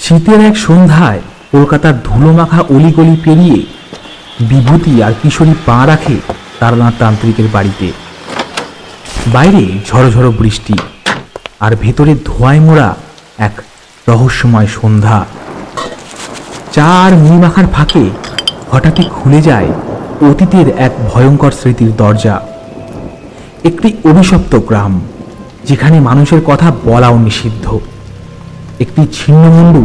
শীতের এক সন্ধ্যায় কলকাতার ধুলোমাখা অলিগলি পেরিয়ে বিভূতি আর কিশোরী পা রাখে তারানাথ তান্ত্রিকের বাড়িতে। বাইরে ঝড়ো বৃষ্টি, আর ভেতরে ধোঁয়ায় মোড়া এক রহস্যময় সন্ধ্যা। চা আর মুড়ি মাখার ফাঁকে হঠাৎই খুলে যায় অতীতের এক ভয়ঙ্কর স্মৃতির দরজা। একটি অভিশপ্ত গ্রাম, যেখানে মানুষের কথা বলাও নিষিদ্ধ। একটি ছিন্নমুন্ডু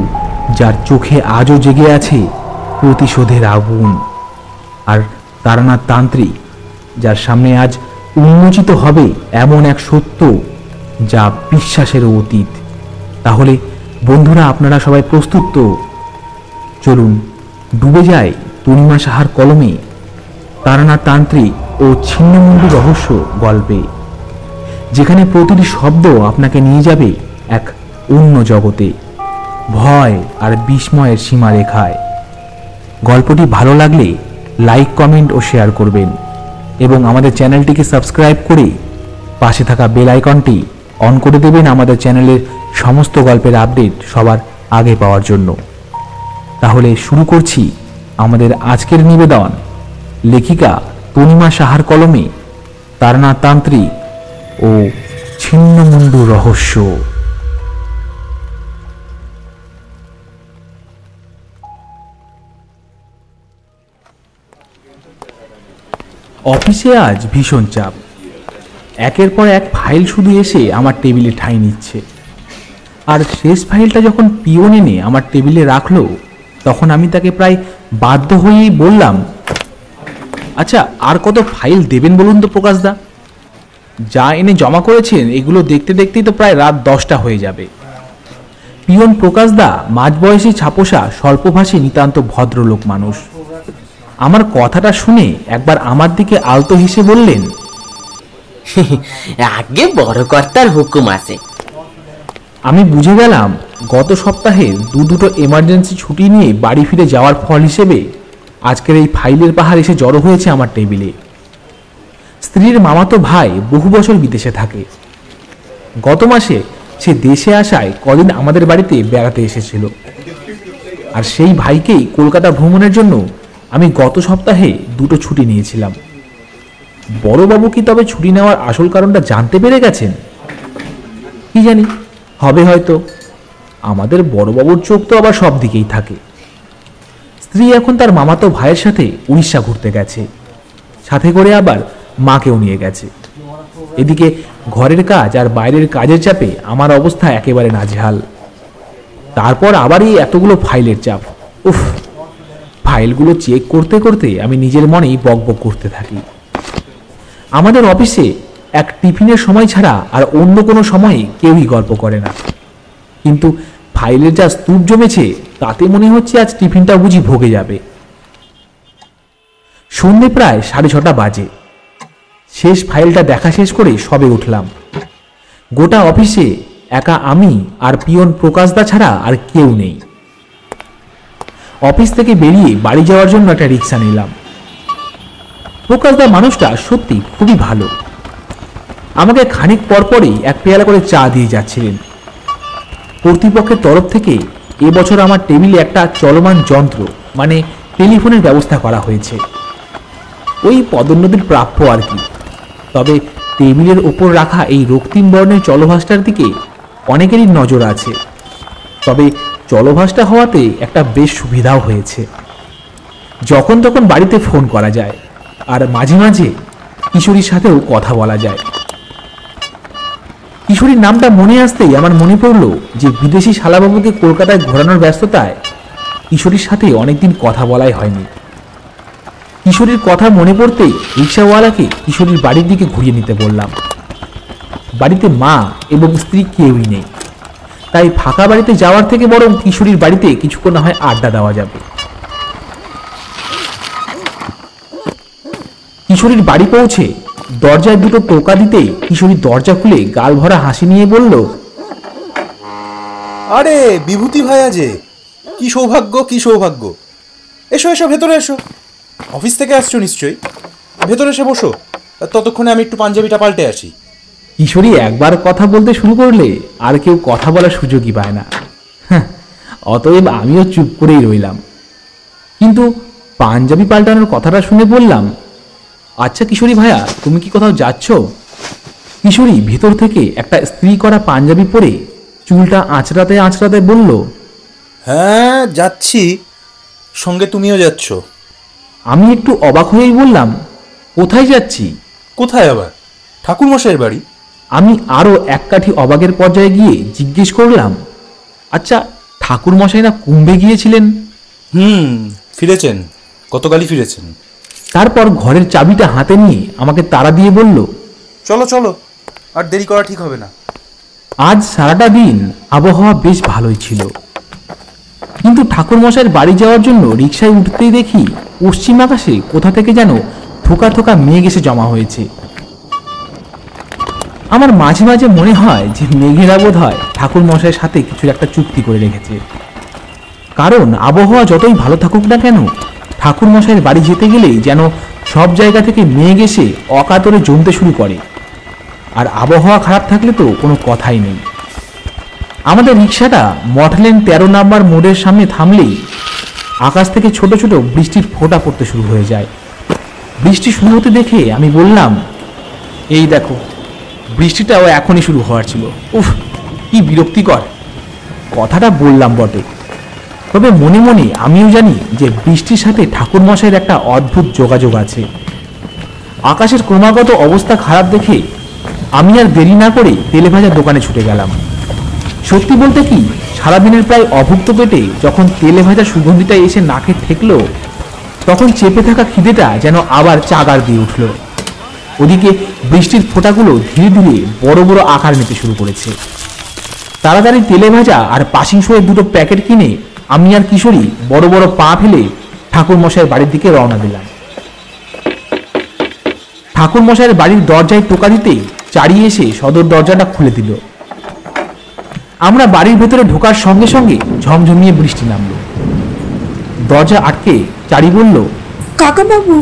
যার চোখে আজও জেগে আছে প্রতিশোধের আগুন। আর তারানাথ তান্ত্রিক, যার সামনে আজ উন্মোচিত হবে এমন এক সত্য যা বিশ্বাসেরও অতীত। তাহলে বন্ধুরা, আপনারা সবাই প্রস্তুত তো? চলুন ডুবে যায় তনিমা সাহার কলমে তারানাথ তান্ত্রিক ও ছিন্নমুন্ডু রহস্য গল্পে, যেখানে প্রতিটি শব্দ আপনাকে নিয়ে যাবে এক অন্য জগতে, ভয় আর বিস্ময়ের সীমারেখায়। গল্পটি ভালো লাগলে লাইক, কমেন্ট ও শেয়ার করবেন, এবং আমাদের চ্যানেলটিকে সাবস্ক্রাইব করে পাশে থাকা বেল আইকনটি অন করে দেবেন আমাদের চ্যানেলের সমস্ত গল্পের আপডেট সবার আগে পাওয়ার জন্য। তাহলে শুরু করছি আমাদের আজকের নিবেদন, লেখিকা তনিমা সাহার কলমে তারানাথ তান্ত্রিক ও ছিন্নমুন্ডু রহস্য। অফিসে আজ ভীষণ চাপ। একের পর এক ফাইল শুধু এসে আমার টেবিলে ঠাঁই নিচ্ছে। আর শেষ ফাইলটা যখন পিয়ন এনে আমার টেবিলে রাখলো, তখন আমি তাকে প্রায় বাধ্য হয়েই বললাম, আচ্ছা, আর কত ফাইল দেবেন বলুন তো প্রকাশদা? যা এনে জমা করেছেন এগুলো দেখতে দেখতেই তো প্রায় রাত 10টা হয়ে যাবে। পিয়ন প্রকাশদা মাঝবয়সী, ছাপোষা, স্বল্পভাষী, নিতান্ত ভদ্রলোক মানুষ। আমার কথাটা শুনে একবার আমার দিকে আলতো হেসে বললেন, আগে বড় কর্তার হুকুম আছে। আমি বুঝে গেলাম গত সপ্তাহে দুটো এমার্জেন্সি ছুটি নিয়ে বাড়ি ফিরে যাওয়ার ফল হিসেবে আজকের এই ফাইলের পাহাড় এসে জড়ো হয়েছে আমার টেবিলে। স্ত্রীর মামাতো ভাই বহু বছর বিদেশে থাকে। গত মাসে সে দেশে আসায় কদিন আমাদের বাড়িতে বেড়াতে এসেছিল। আর সেই ভাইকেই কলকাতা ভ্রমণের জন্য আমি গত সপ্তাহে 2টো ছুটি নিয়েছিলাম। বড়বাবু কি তবে ছুটি নেওয়ার আসল কারণটা জানতে পেরে গেছেন? কি জানি, হবে হয়তো। আমাদের বড়বাবুর চোখ তো আবার সব দিকেই থাকে। স্ত্রী এখন তার মামাতো ভাইয়ের সাথে উড়িষ্যা ঘুরতে গেছে, সাথে করে আবার মাকেও নিয়ে গেছে। এদিকে ঘরের কাজ আর বাইরের কাজের চাপে আমার অবস্থা একেবারে নাজেহাল। তারপর আবার এই এতগুলো ফাইলের চাপ। উফ, ফাইলগুলো চেক করতে করতে আমি নিজের মনেই বকবক করতে থাকি। আমাদের অফিসে এক টিফিনের সময় ছাড়া আর অন্য কোনো সময়ে কেউই গল্প করে না, কিন্তু ফাইলের যা স্তূপ জমেছে তাতে মনে হচ্ছে আজ টিফিনটা বুঝি ভোগে যাবে। সন্ধ্যে প্রায় 6:30 বাজে। শেষ ফাইলটা দেখা শেষ করে সবে উঠলাম। গোটা অফিসে একা আমি আর পিয়ন প্রকাশদা ছাড়া আর কেউ নেই। অফিস থেকে বেরিয়ে বাড়ি যাওয়ার জন্য একটা রিক্সা নিলাম। প্রকাশদা মানুষটা সত্যি খুবই ভালো। আমাকে খানিক পরপরই এক পেয়ালা করে চা দিয়ে যাচ্ছিলেন। কর্তৃপক্ষের তরফ থেকে এবছর আমার টেবিলে একটা চলমান যন্ত্র, মানে টেলিফোনের ব্যবস্থা করা হয়েছে। ওই পদোন্নতির প্রাপ্য আর কি। তবে টেবিলের ওপর রাখা এই রক্তিম বর্ণের চলভাসটার দিকে অনেকেরই নজর আছে। তবে চলভাসটা হওয়াতে একটা বেশ সুবিধাও হয়েছে। যখন তখন বাড়িতে ফোন করা যায়, আর মাঝে মাঝে কিশোরীর সাথেও কথা বলা যায়। কিশোরীর নামটা মনে আসতেই আমার মনে পড়ল যে বিদেশি শালাবাবুকে কলকাতায় ঘোরানোর ব্যস্ততায় কিশোরীর সাথে অনেকদিন কথা বলাই হয়নি। কিশোরীর কথা মনে পড়তেই রিক্সাওয়ালাকে কিশোরীর বাড়ির দিকে ঘুরিয়ে নিতে বললাম। বাড়িতে মা এবং স্ত্রী কেউই নেই, তাই ফাঁকা বাড়িতে যাওয়ার থেকে বরং কিশোরীর বাড়িতে কিছুক্ষণ না হয় আড্ডা দেওয়া যাবে। কিশোরীর বাড়ি পৌঁছে দরজায় 2টো টোকা দিতেই কিশোরী দরজা খুলে গাল ভরা হাসি নিয়ে বলল, আরে বিভূতি ভাইয়া যে, কি সৌভাগ্য, কি সৌভাগ্য! এসো এসো, ভেতরে এসো। অফিস থেকে আসছো নিশ্চয়ই, ভেতরে এসে বসো। ততক্ষণে আমি একটু পাঞ্জাবিটা পাল্টে আসি। কিশোরী একবার কথা বলতে শুরু করলে আর কেউ কথা বলার সুযোগই পায় না। অতএব আমিও চুপ করেই রইলাম। কিন্তু পাঞ্জাবি পাল্টানোর কথাটা শুনে বললাম, আচ্ছা কিশোরী ভাইয়া, তুমি কি কোথাও যাচ্ছ? কিশোরী ভিতর থেকে একটা স্ত্রী করা পাঞ্জাবি পরে চুলটা আঁচড়াতে আঁচড়াতে বলল, হ্যাঁ যাচ্ছি, সঙ্গে তুমিও যাচ্ছ? আমি একটু অবাক হয়েই বললাম, কোথায় যাচ্ছি? কোথায় আবার? ঠাকুরমশাইয়ের বাড়ি। আমি আরও এক কাঠি অবাকের পর্যায়ে গিয়ে জিজ্ঞেস করলাম, আচ্ছা ঠাকুরমশাই না কুম্ভে গিয়েছিলেন? ফিরেছেন, গতকালই ফিরেছেন। তারপর ঘরের চাবিটা হাতে নিয়ে আমাকে তাড়া দিয়ে বলল, চলো চলো, আর দেরি করা ঠিক হবে না। আজ সারাটা দিন আবহাওয়া বেশ ভালোই ছিল, কিন্তু ঠাকুরমশাইয়ের বাড়ি যাওয়ার জন্য রিকশায় উঠতেই দেখি পশ্চিম আকাশে কোথা থেকে যেন থোকা থোকা মেঘ এসে জমা হয়েছে। আমার মাঝে মাঝে মনে হয় যে মেঘেরা বোধ হয় ঠাকুরমশাইয়ের সাথে কিছু একটা চুক্তি করে রেখেছে, কারণ আবহাওয়া যতই ভালো থাকুক না কেন, ঠাকুরমশাইয়ের বাড়ি যেতে গেলেই যেন সব জায়গা থেকে মেঘ এসে অকাতরে জমতে শুরু করে, আর আবহাওয়া খারাপ থাকলে তো কোনো কথাই নেই। আমাদের রিক্সাটা মঠলেন 13 নাম্বার মোড়ের সামনে থামলেই আকাশ থেকে ছোট ছোট বৃষ্টির ফোঁটা পড়তে শুরু হয়ে যায়। বৃষ্টি শুরু হতে দেখে আমি বললাম, এই দেখো, বৃষ্টিটাও এখনই শুরু হওয়ার ছিল। উফ, কি বিরক্তিকর। কথাটা বললাম বটে, তবে মনে মনে আমিও জানি যে বৃষ্টির সাথে ঠাকুরমশাইয়ের একটা অদ্ভুত যোগাযোগ আছে। আকাশের ক্রমাগত অবস্থা খারাপ দেখে আমি আর দেরি না করে তেলেভাজার দোকানে ছুটে গেলাম। সত্যি বলতে কি, সারাদিনের প্রায় অভুক্ত পেটে যখন তেলেভাজা সুগন্ধিটা এসে নাকে ঠেকলো, তখন চেপে থাকা খিদেটা যেন আবার চাগার দিয়ে উঠল। ওদিকে বৃষ্টির ফোঁটাগুলো ধীরে ধীরে বড় বড় আকার নিতে শুরু করেছে। তাড়াতাড়ি তেলেভাজা আর পাসিংশোয়ের দুটো প্যাকেট কিনে আমি আর কিশোরী বড় বড় পা ফেলে ঠাকুরমশাইয়ের বাড়ির দিকে রওনা দিলাম। ঠাকুরমশাইয়ের বাড়ির দরজায় টোকা দিতেই চারি এসে সদর দরজাটা খুলে দিল। আমরা বাড়ির ভেতরে ঢোকার সঙ্গে সঙ্গে ঝমঝমিয়ে বৃষ্টি নামলো। দরজা আটকে চারি বলল, কাকাবাবু,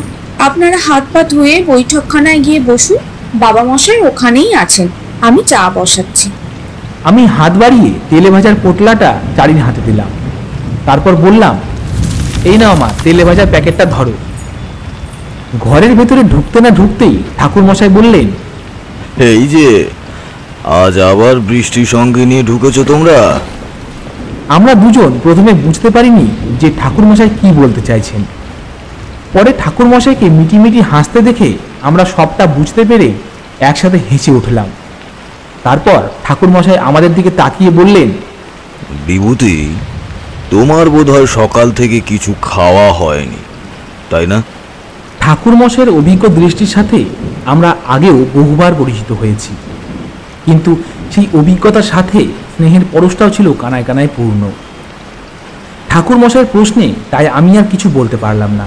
আপনারা হাত পা ধুয়ে বৈঠকখানায় গিয়ে বসুন, বাবা মশাই ওখানেই আছেন, আমি চা বসাচ্ছি। আমি হাত বাড়িয়ে তেলে ভাজার পোটলাটা চারির হাতে দিলাম। তারপর বললাম, এই নাও মা, তেলে ভাজার প্যাকেটটা ধরো। ঘরের ভেতরে ঢুকতে না ঢুকতেই ঠাকুরমশাই বললেন, এই যে আজ আবার বৃষ্টির সঙ্গে নিয়ে ঢুকেছো তোমরা? আমরা দুজন প্রথমে বুঝতে পারিনি যে ঠাকুরমশাই কি বলতে চাইছেন। পরে ঠাকুরমশাইকে মিটিমিটি হাসতে দেখে আমরা সবটা বুঝতে পেরে একসাথে হেসে উঠলাম। তারপর ঠাকুরমশাই আমাদের দিকে তাকিয়ে বললেন, বিভূতি, তোমার বোধহয় সকাল থেকে কিছু খাওয়া হয়নি, তাই না? ঠাকুরমশাইয়ের অভিজ্ঞ দৃষ্টির সাথে আমরা আগেও বহুবার পরিচিত হয়েছি, কিন্তু সেই অভিজ্ঞতার সাথে স্নেহের পরশটাও ছিল কানায় কানায় পূর্ণ। ঠাকুরমশাইয়ের প্রশ্নে তাই আমি আর কিছু বলতে পারলাম না।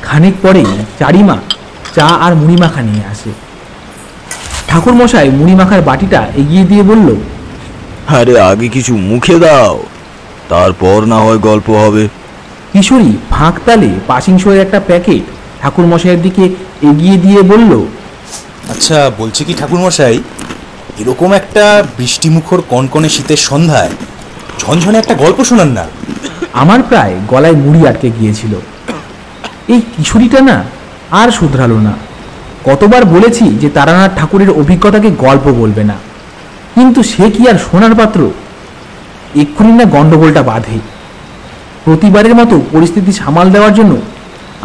খানিক পরেই চারিমা চা আর মুড়ি মাখা নিয়ে আসে। ঠাকুরমশাই মুড়ি মাখার বাটিটা এগিয়ে দিয়ে বলল, আরে আগে কিছু মুখে দাও, তারপর না হয় গল্প হবে। কিশোরী ফাঁক তালে পাসিংশোয়ের একটা প্যাকেট ঠাকুরমশাইয়ের দিকে এগিয়ে দিয়ে বলল, আচ্ছা বলছি কি ঠাকুরমশাই, এরকম একটা বৃষ্টিমুখর কনকনে শীতের সন্ধ্যায় ঝনঝনে একটা গল্প শোনান না। আমার প্রায় গলায় মুড়ি আটকে গিয়েছিল। এই কিশোরীটা না আর শুধরালো না। কতবার বলেছি যে তারানাথ ঠাকুরের অভিজ্ঞতাকে গল্প বলবে না, কিন্তু সে কি আর শোনার পাত্র? এক্ষুনি না গন্ডগোলটা বাঁধে। প্রতিবারের মতো পরিস্থিতি সামাল দেওয়ার জন্য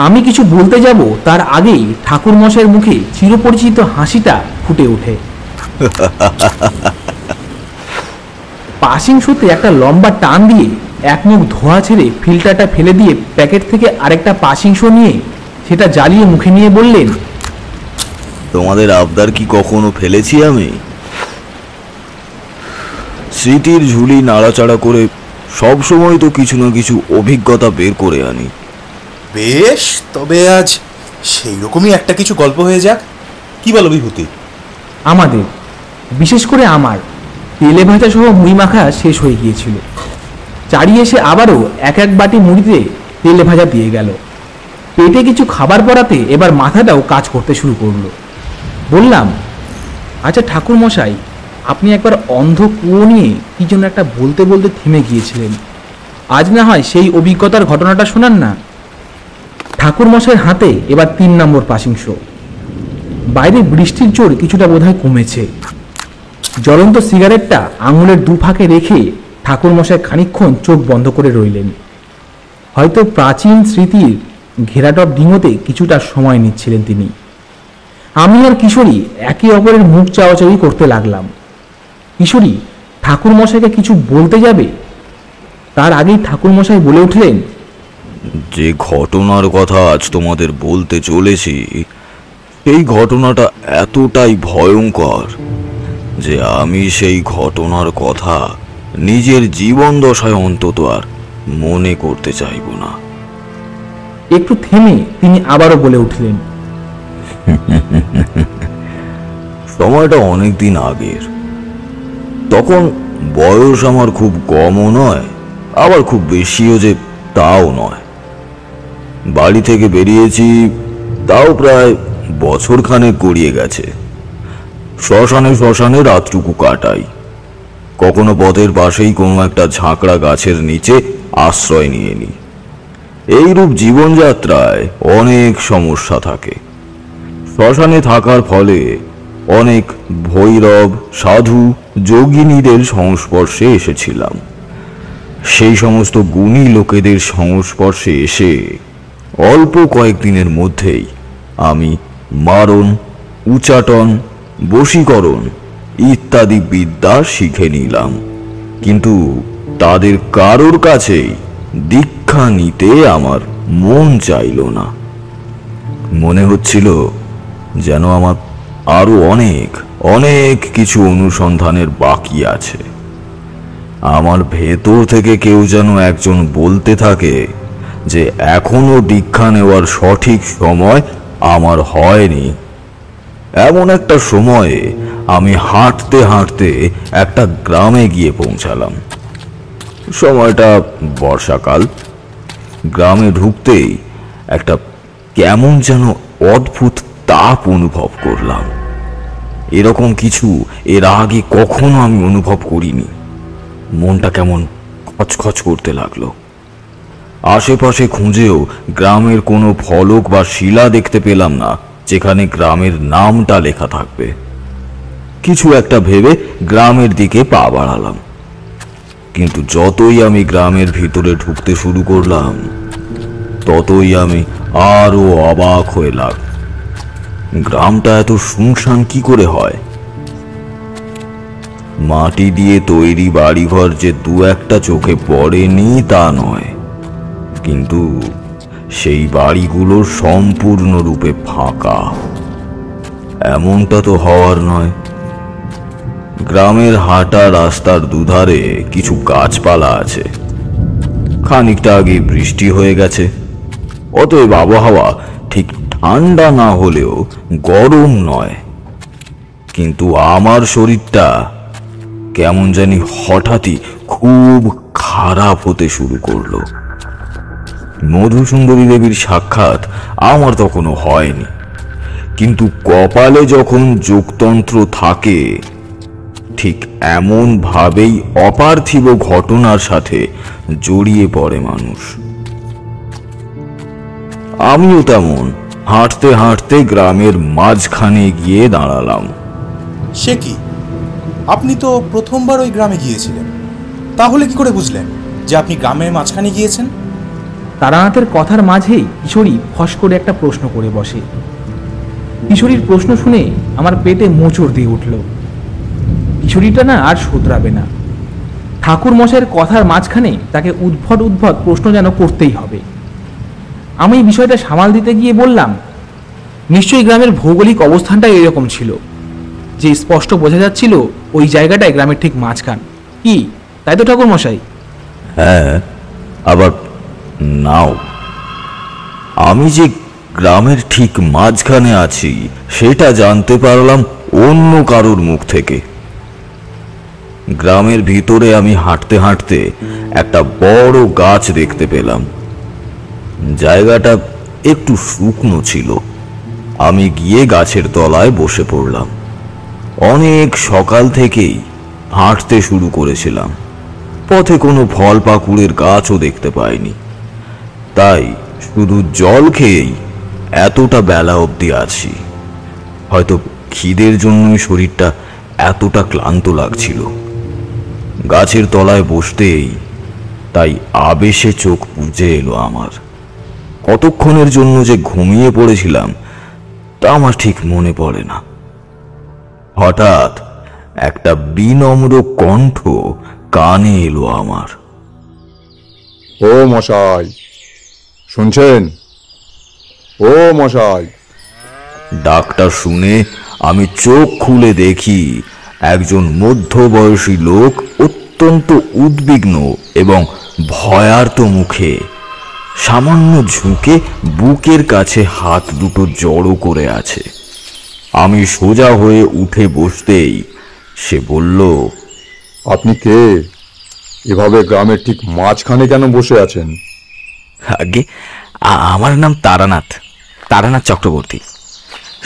আমি কিছু বলতে যাব, তার আগেই ঠাকুরমশাইয়ের মুখে চিরপরিচিত হাসিটা ফুটে ওঠে। পাসিংশোতে একটা লম্বা টান দিয়ে এক মুখ ধোঁয়া ছেড়ে ফিল্টারটা ফেলে দিয়ে প্যাকেট থেকে আরেকটা পাসিংশো নিয়ে সেটা জ্বালিয়ে মুখে নিয়ে বললেন, তোমাদের আবদার কি কখনো ফেলেছি আমি? স্মৃতির ঝুলি নাড়াচাড়া করে সব সময় তো কিছু না কিছু অভিজ্ঞতা বের করে আনি। বেশ, তবে আজ সেই রকমই একটা কিছু গল্প হয়ে যাক, কি বলো বিভূতি? আমাদের, বিশেষ করে আমার, তেলে ভাজা সহ মুড়ি মাখা শেষ হয়ে গিয়েছিল। চারি এসে আবারও এক এক বাটি মুড়িতে তেলে ভাজা দিয়ে গেল। পেটে কিছু খাবার পড়াতে এবার মাথাটাও কাজ করতে শুরু করলো। বললাম, আচ্ছা ঠাকুরমশাই, আপনি একবার অন্ধ কুয়ো নিয়ে কি জন্য একটা বলতে বলতে থেমে গিয়েছিলেন, আজ না হয় সেই অভিজ্ঞতার ঘটনাটা শোনান না। ঠাকুরমশাইয়ের হাতে এবার 3 নম্বর পাসিং শো। বাইরে বৃষ্টির জোর কিছুটা বোধহয় কমেছে। জ্বলন্ত সিগারেটটা আঙুলের দুফাকে রেখে ঠাকুরমশাই খানিকক্ষণ চোখ বন্ধ করে রইলেন। হয়তো প্রাচীন স্মৃতির ঘেরাটপ ডিঙোতে কিছুটা সময় নিচ্ছিলেন তিনি। আমি আর কিশোরী একে অপরের মুখ চাওয়াচাওয়ি করতে লাগলাম। কিশোরী ঠাকুরমশাইকে কিছু বলতে যাবে, তার আগেই ঠাকুরমশাই বলে উঠলেন, যে ঘটনার কথা আজ তোমাদের বলতে চলেছি সেই ঘটনাটা এতটাই ভয়ঙ্কর যে আমি সেই ঘটনার কথা নিজের জীবন দশায় অন্তত আর মনে করতে চাইব না। একটু থেমে তিনি আবারও বলে উঠলেন, সময়টা অনেক দিন আগের। তখন বয়স আমার খুব কমও নয়, আবার খুব বেশিও যে তাও নয়। বাড়ি থেকে বেরিয়েছি তাও প্রায় বছরখানেক গড়িয়ে গেছে। শ্মশানে রাতটুকু কাটাই। কখনো পথের পাশেই কোনো একটা ঝাঁকড়া গাছের নিচে আশ্রয় নিয়ে নিই। এইরূপ জীবনযাত্রায় অনেক সমস্যা থাকে। শ্মশানে থাকার ফলে অনেক ভৈরব, সাধু, যোগিনীদের সংস্পর্শে এসেছিলাম। সেই সমস্ত গুণী লোকেদের সংস্পর্শে এসে অল্প কয়েকদিনের মধ্যেই আমি মারণ, উচাটন, বশীকরণ ইত্যাদি বিদ্যা শিখে নিলাম। কিন্তু তাদের কারোর কাছেই দীক্ষা নিতে আমার মন চাইল না। মনে হচ্ছিল যেন আমার আরো অনেক অনেক কিছু অনুসন্ধানের বাকি আছে। আমার ভেতর থেকে কেউ যেন একজন বলতে থাকে যে এখনো দীক্ষা নেওয়ার সঠিক সময় আমার হয়নি। এমন একটা সময়ে আমি হাঁটতে হাঁটতে একটা গ্রামে গিয়ে পৌঁছালাম। সময়টা বর্ষাকাল। গ্রামে ঢুকতেই একটা কেমন যেন অদ্ভুত তাপ অনুভব করলাম। এরকম কিছু এর আগে কখনো আমি অনুভব করিনি। মনটা কেমন খচখচ করতে লাগলো। আশেপাশে খুঁজেও গ্রামের কোনো ফলক বা শিলা দেখতে পেলাম না যেখানে গ্রামের নামটা লেখা থাকবে। কিছু একটা ভেবে গ্রামের দিকে পা বাড়ালাম। কিন্তু যতই আমি গ্রামের ভিতরে ঢুকতে শুরু করলাম ততই আমি আরো অবাক হয়ে লাগলাম। গ্রামটা এত শুনশান কি করে হয়? মাটি দিয়ে তৈরি বাড়িঘর যে দু একটা চোখে পড়েনি তা নয়, কিন্তু সেই বাড়িগুলো সম্পূর্ণরূপে ফাঁকা। এমনটা তো হওয়ার নয়। গ্রামের হাঁটা রাস্তার দুধারে কিছু গাছপালা আছে। খানিকটা আগে বৃষ্টি হয়ে গেছে, অতএব আবহাওয়া ঠিক ঠান্ডা না হলেও গরম নয়। কিন্তু আমার শরীরটা কেমন জানি হঠাৎই খুব খারাপ হতে শুরু করলো। মধুসুন্দরী দেবীর সাক্ষাৎ আমার তখনও হয়নি, কিন্তু কপালে যখন যোগতন্ত্র থাকে ঠিক এমন ভাবেই অপার্থিব ঘটনার সাথে জড়িয়ে পড়ে মানুষ। আমিও তেমন হাঁটতে হাঁটতে গ্রামের মাঝখানে গিয়ে দাঁড়ালাম। সে কি, আপনি তো প্রথমবার ওই গ্রামে গিয়েছিলেন, তাহলে কি করে বুঝলেন যে আপনি গ্রামের মাঝখানে গিয়েছেন? তারানাথের কথার মাঝেই কিশোরী ফস করে একটা প্রশ্ন করে বসে। কিশোরীর প্রশ্ন শুনে আমার পেটে মোচড় দিয়ে উঠল। কিশোরীটা না আর শোধরাবে না। ঠাকুর মশাইয়ের কথার মাঝখানে তাকে উদ্ভট উদ্ভট প্রশ্ন যেন করতেই হবে। আমি বিষয়টা সামাল দিতে গিয়ে বললাম, নিশ্চয়ই গ্রামের ভৌগোলিক অবস্থানটাই এরকম ছিল যে স্পষ্ট বোঝা যাচ্ছিল ওই জায়গাটায় গ্রামের ঠিক মাঝখান। কি তাই তো ঠাকুর মশাই? হ্যাঁ, আবার নাও। আমি যে গ্রামের ঠিক মাঝখানে আছি সেটা জানতে পারলাম অন্য কারোর মুখ থেকে। গ্রামের ভিতরে আমি হাঁটতে হাঁটতে একটা বড় গাছ দেখতে পেলাম। জায়গাটা একটু শুকনো ছিল। আমি গিয়ে গাছের তলায় বসে পড়লাম। অনেক সকাল থেকেই হাঁটতে শুরু করেছিলাম। পথে কোনো ফল পাকুড়ের গাছও দেখতে পাইনি। তাই শুধু জল খেয়েই এতটা বেলা অবধি আছি। হয়তো খিদের জন্যই শরীরটা এতটা ক্লান্ত লাগছিল। গাছের তলায় বসতেই তাই আবেশে চোখ বুজে এলো আমার। কতক্ষণের জন্য যে ঘুমিয়ে পড়েছিলাম তা আমার ঠিক মনে পড়ে না। হঠাৎ একটা বিনম্র কণ্ঠ কানে এলো আমার। ও মশাই, শুনছেন? ও মশাই। ডাকটা শুনে আমি চোখ খুলে দেখি একজন মধ্যবয়সী লোক অত্যন্ত উদ্বিগ্ন এবং ভয়ার্ত মুখে সামান্য ঝুঁকে বুকের কাছে হাত দুটো জড়ো করে আছে। আমি সোজা হয়ে উঠে বসতেই সে বলল, আপনি কে? এভাবে গ্রামের ঠিক মাঝখানে কেন বসে আছেন? আগে আমার নাম তারানাথ চক্রবর্তী।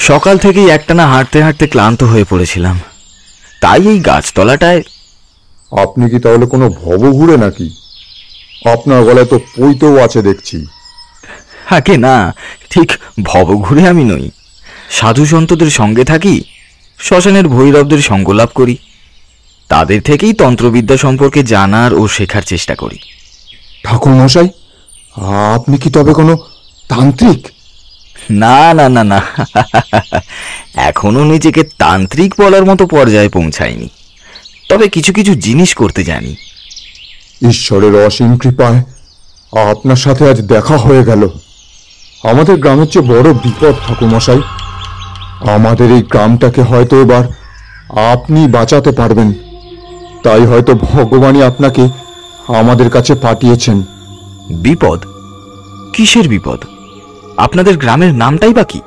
সকাল থেকেই একটানা হাঁটতে হাঁটতে ক্লান্ত হয়ে পড়েছিলাম, তাই এই গাছতলাটায়। আপনি কি তাহলে কোনো ভবঘুরে নাকি? আপনার গলায় তো পৈতেও আছে দেখছি। আগে না, ঠিক ভবঘুরে আমি নই। সাধু সন্তদের সঙ্গে থাকি, শ্মশানের ভৈরবদের সঙ্গ লাভ করি, তাদের থেকেই তন্ত্রবিদ্যা সম্পর্কে জানার ও শেখার চেষ্টা করি। ঠাকুর মশাই, আপনি কি তবে কোনো তান্ত্রিক? না না না না, এখনো নিজেকে তান্ত্রিক বলার মতো পর্যায়ে পৌঁছায়নি, তবে কিছু কিছু জিনিস করতে জানি। ঈশ্বরের অসীম কৃপায় আপনার সাথে আজ দেখা হয়ে গেল। আমাদের গ্রামের চেয়ে বড় বিপদ ঠাকুর মশাই। আমাদের এই গ্রামটাকে হয়তো এবার আপনি বাঁচাতে পারবেন, তাই হয়তো ভগবানই আপনাকে আমাদের কাছে পাঠিয়েছেন। বিপদ? কিসের বিপদ? আপনাদের গ্রামের নামটাই বা কি?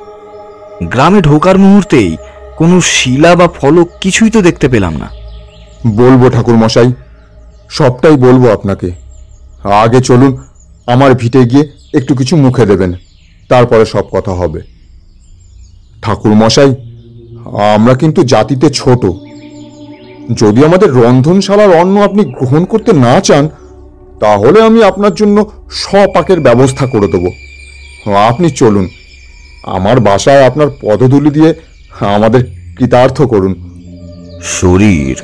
গ্রামে ঢোকার মুহূর্তেই কোনো শিলা বা ফলক কিছুই তো দেখতে পেলাম না। বলবো ঠাকুর মশাই, সবটাই বলবো আপনাকে। আগে চলুন, আমার ভিটে গিয়ে একটু কিছু মুখে দেবেন, তারপরে সব কথা হবে। ঠাকুর মশাই, আমরা কিন্তু জাতিতে ছোট। যদি আমাদের রন্ধনশালার অন্ন আপনি গ্রহণ করতে না চান, তাহলে আমি আপনার জন্য স্বপাকের ব্যবস্থা করে দেব। আপনি চলুন, আমার বাসায় আপনার পদধূলি দিয়ে আমাদের কৃতার্থ করুন। শরীর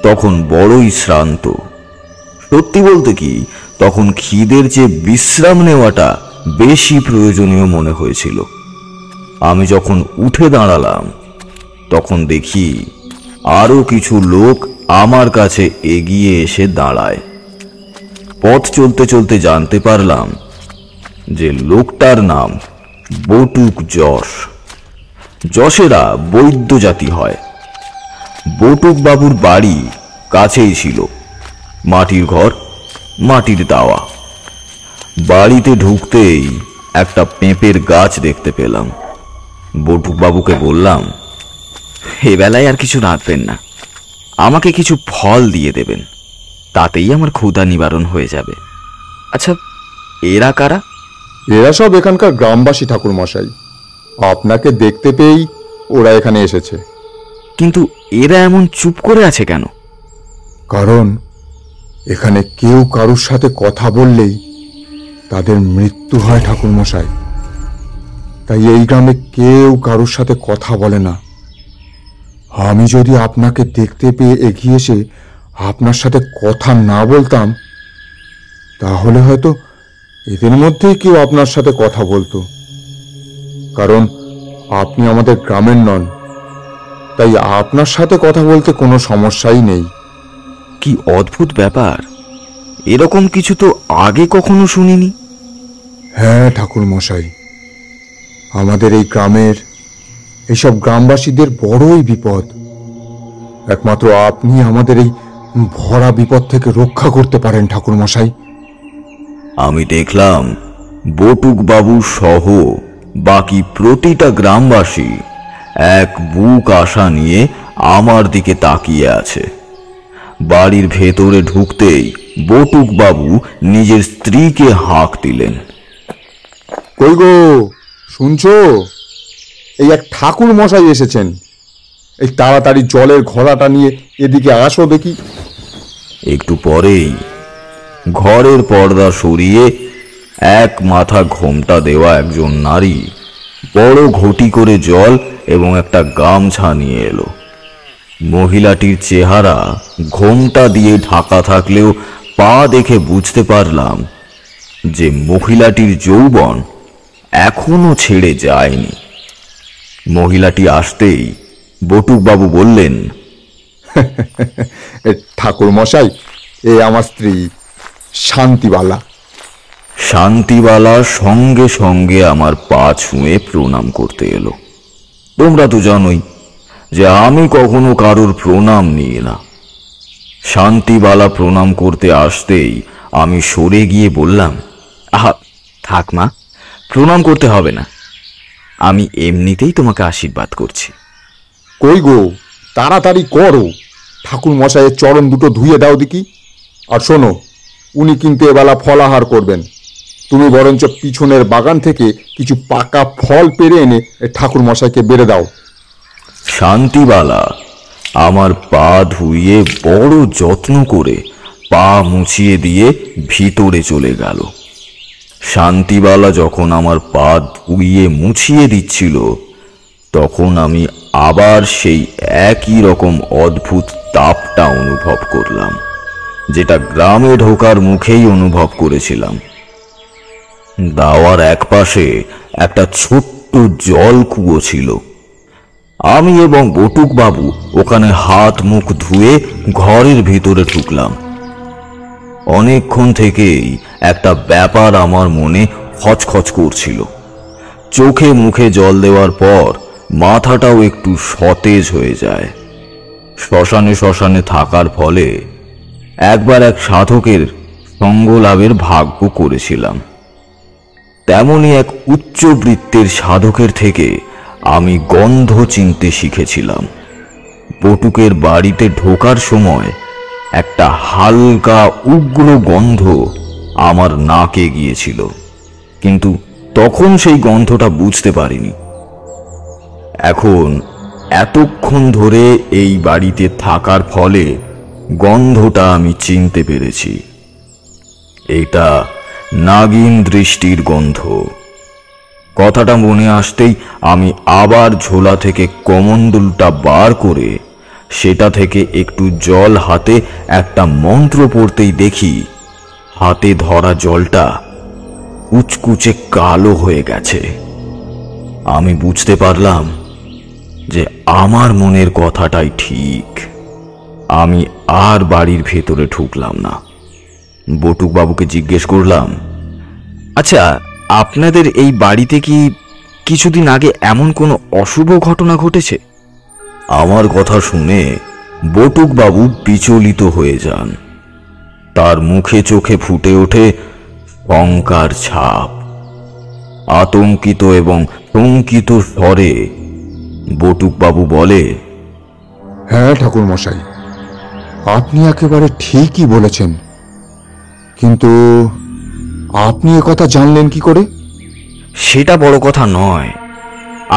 তখন বড়ই শ্রান্ত। সত্যি বলতে কি, তখন খিদের চেয়ে বিশ্রাম নেওয়াটা বেশি প্রয়োজনীয় মনে হয়েছিল। আমি যখন উঠে দাঁড়ালাম তখন দেখি আরো কিছু লোক আমার কাছে এগিয়ে এসে দাঁড়ায়। পথ চলতে চলতে জানতে পারলাম যে লোকটার নাম বটুক যশ। যশেরা বৈদ্য জাতি হয়। বটুক বাবুর বাড়ি কাছেই ছিল, মাটির ঘর, মাটির দাওয়া। বাড়িতে ঢুকতেই একটা পেঁপের গাছ দেখতে পেলাম। বটুক বাবুকে বললাম, এ বেলায় আর কিছু রাঁধবেন না, আমাকে কিছু ফল দিয়ে দেবেন, তাতেই আমার ক্ষুধা নিবারণ হয়ে যাবে। আচ্ছা, এরা কারা? এরা সব এখানকার গ্রামবাসী ঠাকুর মশাই। আপনাকে দেখতে পেয়েই ওরা এখানে এসেছে। কিন্তু এরা এমন চুপ করে আছে কেন? কারণ এখানে কেউ কারুর সাথে কথা বললেই তাদের মৃত্যু হয় ঠাকুর মশাই। তাই এই গ্রামে কেউ কারুর সাথে কথা বলে না। আমি যদি আপনাকে দেখতে পেয়ে এগিয়ে এসে আপনার সাথে কথা না বলতাম, তাহলে হয়তো এদের মধ্যেই কেউ আপনার সাথে কথা বলতো। কারণ আপনি আমাদের গ্রামের নন, তাই আপনার সাথে কথা বলতে কোনো সমস্যাই নেই। কি অদ্ভুত ব্যাপার, এরকম কিছু তো আগে কখনো শুনিনি। হ্যাঁ ঠাকুর মশাই, আমাদের এই গ্রামের এইসব গ্রামবাসীদের বড়ই বিপদ। একমাত্র আপনি আমাদের এই ভরা বিপদ থেকে রক্ষা করতে পারেন ঠাকুর মশাই। আমি দেখলাম বটুক বাবু সহ বাকি প্রতিটা গ্রামবাসী এক বুক আশা নিয়ে আমার দিকে তাকিয়ে আছে। বাড়ির ভেতরে ঢুকতেই বটুক বাবু নিজের স্ত্রীকে হাঁক দিলেন। কই গো, শুনছো? এই এক ঠাকুর মশাই এসেছেন। এই তাড়াতাড়ি জলের ঘোড়াটা নিয়ে এদিকে আসো দেখি। একটু পরেই ঘরের পর্দা সরিয়ে এক মাথা ঘোমটা দেওয়া একজন নারী বড় ঘটি করে জল এবং একটা গামছা নিয়ে এলো। মহিলাটির চেহারা ঘোমটা দিয়ে ঢাকা থাকলেও পা দেখে বুঝতে পারলাম যে মহিলাটির যৌবন এখনো ছেড়ে যায়নি। মহিলাটি আসতেই বটুকবাবু বললেন, ঠাকুর মশাই, এ আমার স্ত্রী শান্তিবালা। শান্তিবালা সঙ্গে সঙ্গে আমার পা ছুঁয়ে প্রণাম করতে এলো। তোমরা তো জানোই যে আমি কখনো কারোর প্রণাম নিই না। শান্তিবালা প্রণাম করতে আসতেই আমি সরে গিয়ে বললাম, আহা থাক মা, প্রণাম করতে হবে না, আমি এমনিতেই তোমাকে আশীর্বাদ করছি। কই গো, তাড়াতাড়ি করো, ঠাকুর মশাইয়ের চরণ দুটো ধুয়ে দাও দেখি। আর শোনো, উনি কিন্তু এবেলা ফলাহার করবেন। তুমি বরঞ্চ পিছনের বাগান থেকে কিছু পাকা ফল পেরে এনে ঠাকুর মশাইকে বেড়ে দাও। শান্তিবালা আমার পা ধুইয়ে বড় যত্ন করে পা মুছিয়ে দিয়ে ভিতরে চলে গেল। শান্তিবালা যখন আমার পা ধুইয়ে মুছিয়ে দিচ্ছিল, তখন আমি আবার সেই একই রকম অদ্ভুত তাপটা অনুভব করলাম, যেটা গ্রামে ঢোকার মুখেই অনুভব করেছিলাম। দাওয়ার একপাশে একটা ছোট্ট জল কুয়ো ছিল। আমি এবং বটুকবাবু ওখানে হাত মুখ ধুয়ে ঘরের ভিতরে ঢুকলাম। অনেকক্ষণ থেকেই একটা ব্যাপার আমার মনে খচখচ করছিল। চোখে মুখে জল দেওয়ার পর মাথাটাও একটু সতেজ হয়ে যায়। শ্মশানে শ্মশানে থাকার ফলে একবার এক সাধকের সঙ্গ লাভের ভাগ্য করেছিলাম। তেমনি এক উচ্চবৃত্তের সাধকের থেকে আমি গন্ধ চিনতে শিখেছিলাম। বটুকের বাড়িতে ঢোকার সময় একটা হালকা উগ্র গন্ধ আমার নাকে গিয়েছিল, কিন্তু তখন সেই গন্ধটা বুঝতে পারিনি। এখন এতক্ষণ ধরে এই বাড়িতে থাকার ফলে গন্ধটা আমি চিনতে পেরেছি। এটা নাগিন দৃষ্টির গন্ধ। কথাটা মনে আসতেই আমি আবার ঝোলা থেকে কমণ্ডলটা বার করে সেটা থেকে একটু জল হাতে একটা মন্ত্র পড়তেই দেখি হাতে ধরা জলটা কুচকুচে কালো হয়ে গেছে। আমি বুঝতে পারলাম যে আমার মনের কথাটাই ঠিক। আমি আর বাড়ির ভেতরে ঢুকলাম না। বটুকবাবুকে জিজ্ঞেস করলাম, আচ্ছা, আপনাদের এই বাড়িতে কি কিছুদিন আগে এমন কোনো অশুভ ঘটনা ঘটেছে? আমার কথা শুনে বটুকবাবু বিচলিত হয়ে যান। তার মুখে চোখে ফুটে ওঠে শঙ্কার ছাপ। আতঙ্কিত এবং শঙ্কিত স্বরে বটুকবাবু বলে, হ্যাঁ ঠাকুর মশাই, আপনি একেবারে ঠিকই বলেছেন, কিন্তু আপনি কথা জানলেন কি করে? সেটা বড় কথা নয়,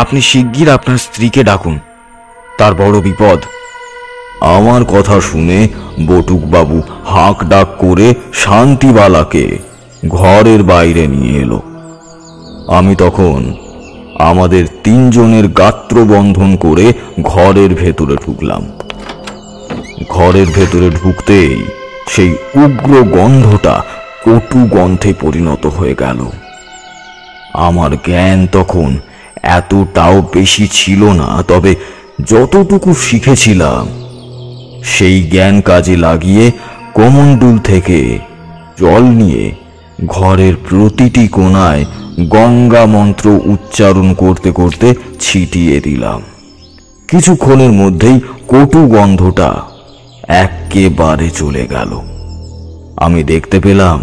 আপনি শিগগির আপনার স্ত্রীকে ডাকুন, তার বড় বিপদ। আমার কথা শুনে বটুকবাবু হাঁক ডাক করে শান্তিবালাকে ঘরের বাইরে নিয়ে এলো। আমি তখন আমাদের তিনজনের গাত্র বন্ধন করে ঘরের ভেতরে ঢুকলাম। ঘরের ভেতরে ঢুকতেই সেই উগ্র গন্ধটা কটু গন্ধে পরিণত হয়ে গেল। আমার জ্ঞান তখন এতটাও বেশি ছিল না, তবে যতটুকু শিখেছিলাম সেই জ্ঞান কাজে লাগিয়ে কমণ্ডল থেকে জল নিয়ে ঘরের প্রতিটি কোণায় গঙ্গা মন্ত্র উচ্চারণ করতে করতে ছিটিয়ে দিলাম। কিছুক্ষণের মধ্যেই কটু গন্ধটা একেবারে চলে গেল। আমি দেখতে পেলাম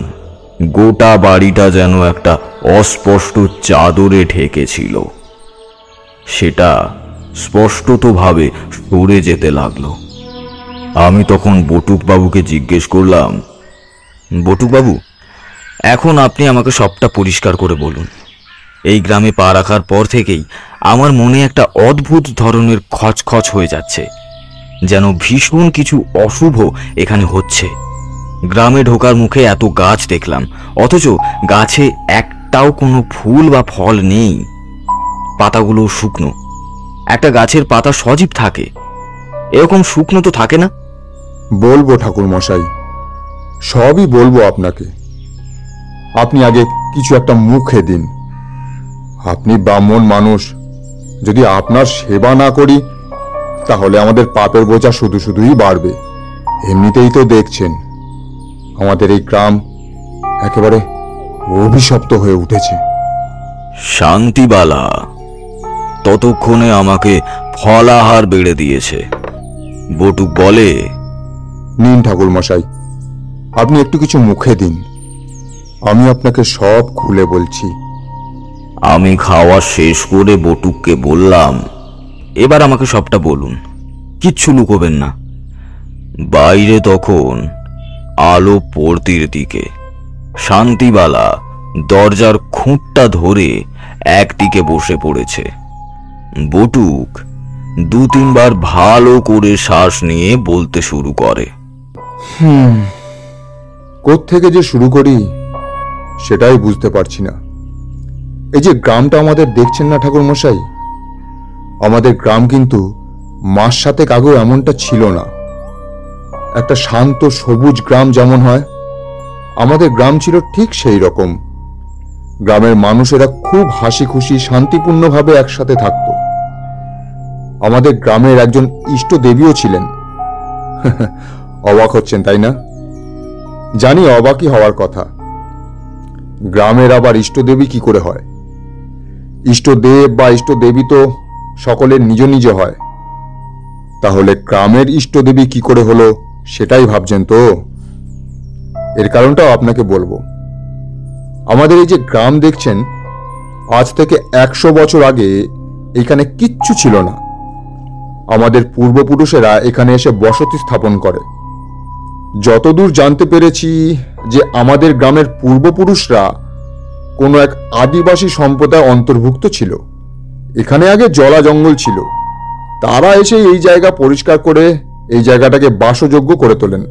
গোটা বাড়িটা যেন একটা অস্পষ্ট চাদরে ঢেকেছিল। সেটা স্পষ্টতভাবে সরে যেতে লাগলো। আমি তখন বটুকবাবুকে জিজ্ঞেস করলাম, বটুকবাবু, এখন আপনি আমাকে সবটা পরিষ্কার করে বলুন। এই গ্রামে পা রাখার পর থেকেই আমার মনে একটা অদ্ভুত ধরনের খচখচ হয়ে যাচ্ছে, যেন ভীষণ কিছু অশুভ এখানে হচ্ছে। গ্রামে ঢোকার মুখে এত গাছ দেখলাম, অথচ গাছে একটাও কোনো ফুল বা ফল নেই। পাতাগুলো শুকনো। একটা গাছের পাতা সজীব থাকে, এরকম শুকনো তো থাকে না। বলবো ঠাকুর মশাই, সবই বলবো আপনাকে। আপনি আগে কিছু একটা মুখে দিন। আপনি ব্রাহ্মণ মানুষ, যদি আপনার সেবা না করি তাহলে আমাদের পাপের বোঝা শুধু শুধুই বাড়বে। এমনিতেই তো দেখছেন আমাদের এই গ্রাম একেবারে অভিশপ্ত হয়ে উঠেছে। শান্তিবালা ততক্ষণে আমাকে ফলাহার বেড়ে দিয়েছে। বটুক বলে, নিন ঠাকুর মশাই, আপনি একটু কিছু মুখে দিন, আমি আপনাকে সব খুলে বলছি। আমি খাওয়া শেষ করে বটুককে বললাম, এবার আমাকে সবটা বলুন, কিচ্ছু লুকোবেন না। বাইরে তখন আলো পড়তির দিকে। শান্তিবালা দরজার খুঁটটা ধরে একদিকে বসে পড়েছে। বটুক 2-3 বার ভালো করে শ্বাস নিয়ে বলতে শুরু করে। কোত্থেকে যে শুরু করি সেটাই বুঝতে পারছি না। এই যে গ্রামটা আমাদের দেখছেন না ঠাকুর মশাই, আমাদের গ্রাম কিন্তু মাস 7 আগেও এমনটা ছিল না। একটা শান্ত সবুজ গ্রাম যেমন হয়, আমাদের গ্রাম ছিল ঠিক সেই রকম। গ্রামের মানুষেরা খুব হাসি খুশি শান্তিপূর্ণভাবে একসাথে থাকত। আমাদের গ্রামের একজন ইষ্ট দেবীও ছিলেন। অবাক হচ্ছেন তাই না? জানি অবাকই হওয়ার কথা। গ্রামের আবার ইষ্টদেবী কি করে হয়? ইষ্টদেব বা ইষ্টদেবী তো সকলের নিজ নিজ হয়, তাহলে গ্রামের ইষ্টদেবী কি করে হলো সেটাই ভাবছেন তো? এর কারণটাও আপনাকে বলবো। আমাদের এই যে গ্রাম দেখছেন, আজ থেকে 100 বছর আগে এখানে কিচ্ছু ছিল না। আমাদের পূর্বপুরুষেরা এখানে এসে বসতি স্থাপন করে। যতদূর জানতে পেরেছি যে আমাদের গ্রামের পূর্বপুরুষরা কোনো এক আদিবাসী সম্প্রদায় অন্তর্ভুক্ত ছিল। এখানে আগে জলা জঙ্গল ছিল, তারা এসে এই জায়গা পরিষ্কার করে এই জায়গাটাকে বাসযোগ্য করে তোলেন।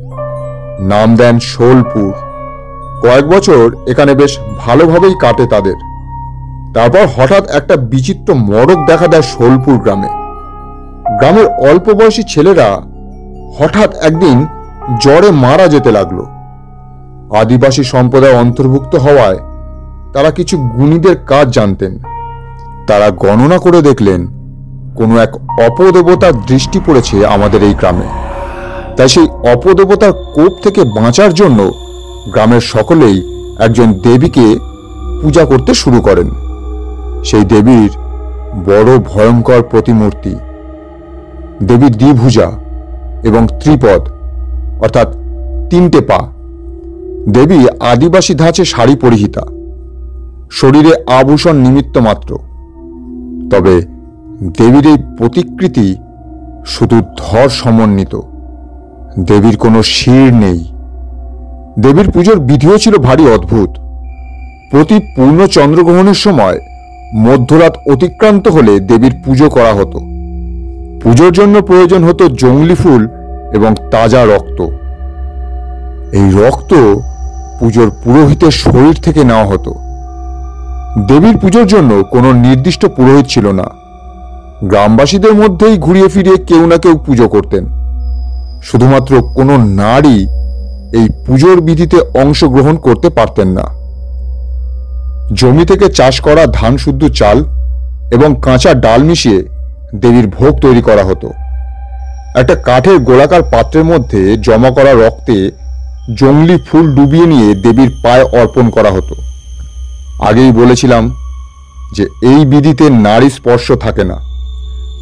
নাম দেন শোলপুর। কয়েক বছর এখানে বেশ ভালোভাবেই কাটে তাদের। তারপর হঠাৎ একটা বিচিত্র মড়ক দেখা দেয় শোলপুর গ্রামে। গ্রামের অল্প বয়সী ছেলেরা হঠাৎ একদিন জ্বরে মারা যেতে লাগলো। আদিবাসী সম্প্রদায় অন্তর্ভুক্ত হওয়ায় তারা কিছু গুণীদের কাজ জানতেন। তারা গণনা করে দেখলেন কোনো এক অপদেবতার দৃষ্টি পড়েছে আমাদের এই গ্রামে। তাই সেই অপদেবতার কোপ থেকে বাঁচার জন্য গ্রামের সকলেই একজন দেবীকে পূজা করতে শুরু করেন। সেই দেবীর বড় ভয়ঙ্কর প্রতিমূর্তি। দেবী দ্বিভুজা এবং ত্রিপদ, অর্থাৎ 3টে পা। দেবী আদিবাসী ধাঁচে শাড়ি পরিহিতা, শরীরে আভূষণ নিমিত্ত মাত্র। তবে দেবীর এই প্রতিকৃতি শুধু ধর সমন্বিত। দেবীর কোনো শির নেই। দেবীর পুজোর বিধিও ছিল ভারী অদ্ভুত। প্রতি পূর্ণ চন্দ্রগ্রহণের সময় মধ্যরাত অতিক্রান্ত হলে দেবীর পুজো করা হতো। পুজোর জন্য প্রয়োজন হতো জংলি ফুল এবং তাজা রক্ত। এই রক্ত পুজোর পুরোহিতের শরীর থেকে নেওয়া হতো। দেবীর পুজোর জন্য কোনো নির্দিষ্ট পুরোহিত ছিল না। গ্রামবাসীদের মধ্যেই ঘুরিয়ে ফিরিয়ে কেউ না কেউ পুজো করতেন। শুধুমাত্র কোনো নারী এই পুজোর বিধিতে অংশগ্রহণ করতে পারতেন না। জমি থেকে চাষ করা ধান শুদ্ধ চাল এবং কাঁচা ডাল মিশিয়ে দেবীর ভোগ তৈরি করা হতো। একটা কাঠের গোলাকার পাত্রের মধ্যে জমা করা রক্তে জংলি ফুল ডুবিয়ে নিয়ে দেবীর পায়ে অর্পণ করা হতো। আগেই বলেছিলাম যে এই বিধিতে নারী স্পর্শ থাকে না,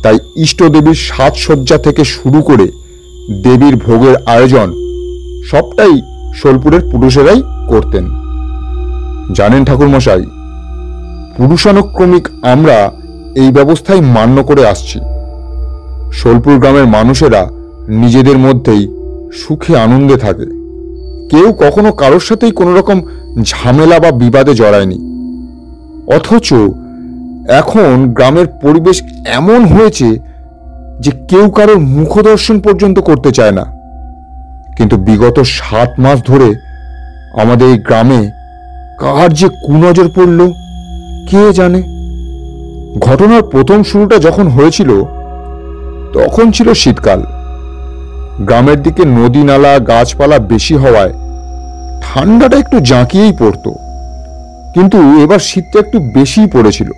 তাই ইষ্টদেবীর সাজসজ্জা থেকে শুরু করে দেবীর ভোগের আয়োজন সবটাই শোলপুরের পুরুষেরাই করতেন। জানেন ঠাকুরমশাই, পুরুষানুক্রমিক আমরা এই ব্যবস্থাই মান্য করে আসছি। শোলপুর গ্রামের মানুষেরা নিজেদের মধ্যেই সুখে আনন্দে থাকে। কেউ কখনো কারোর সাথেই কোনো রকম ঝামেলা বা বিবাদে জড়ায়নি। অথচ এখন গ্রামের পরিবেশ এমন হয়েছে যে কেউ কারোর মুখদর্শন পর্যন্ত করতে চায় না। কিন্তু বিগত 7 মাস ধরে আমাদের এই গ্রামে কার যে কুনজর পড়ল কে জানে। ঘটনার প্রথম শুরুটা যখন হয়েছিল তখন ছিল শীতকাল। গ্রামের দিকে নদী নালা গাছপালা বেশি হওয়ায় ঠান্ডাটা একটু জাঁকিয়েই পড়তো, কিন্তু এবার শীতটা একটু বেশিই পড়েছিল।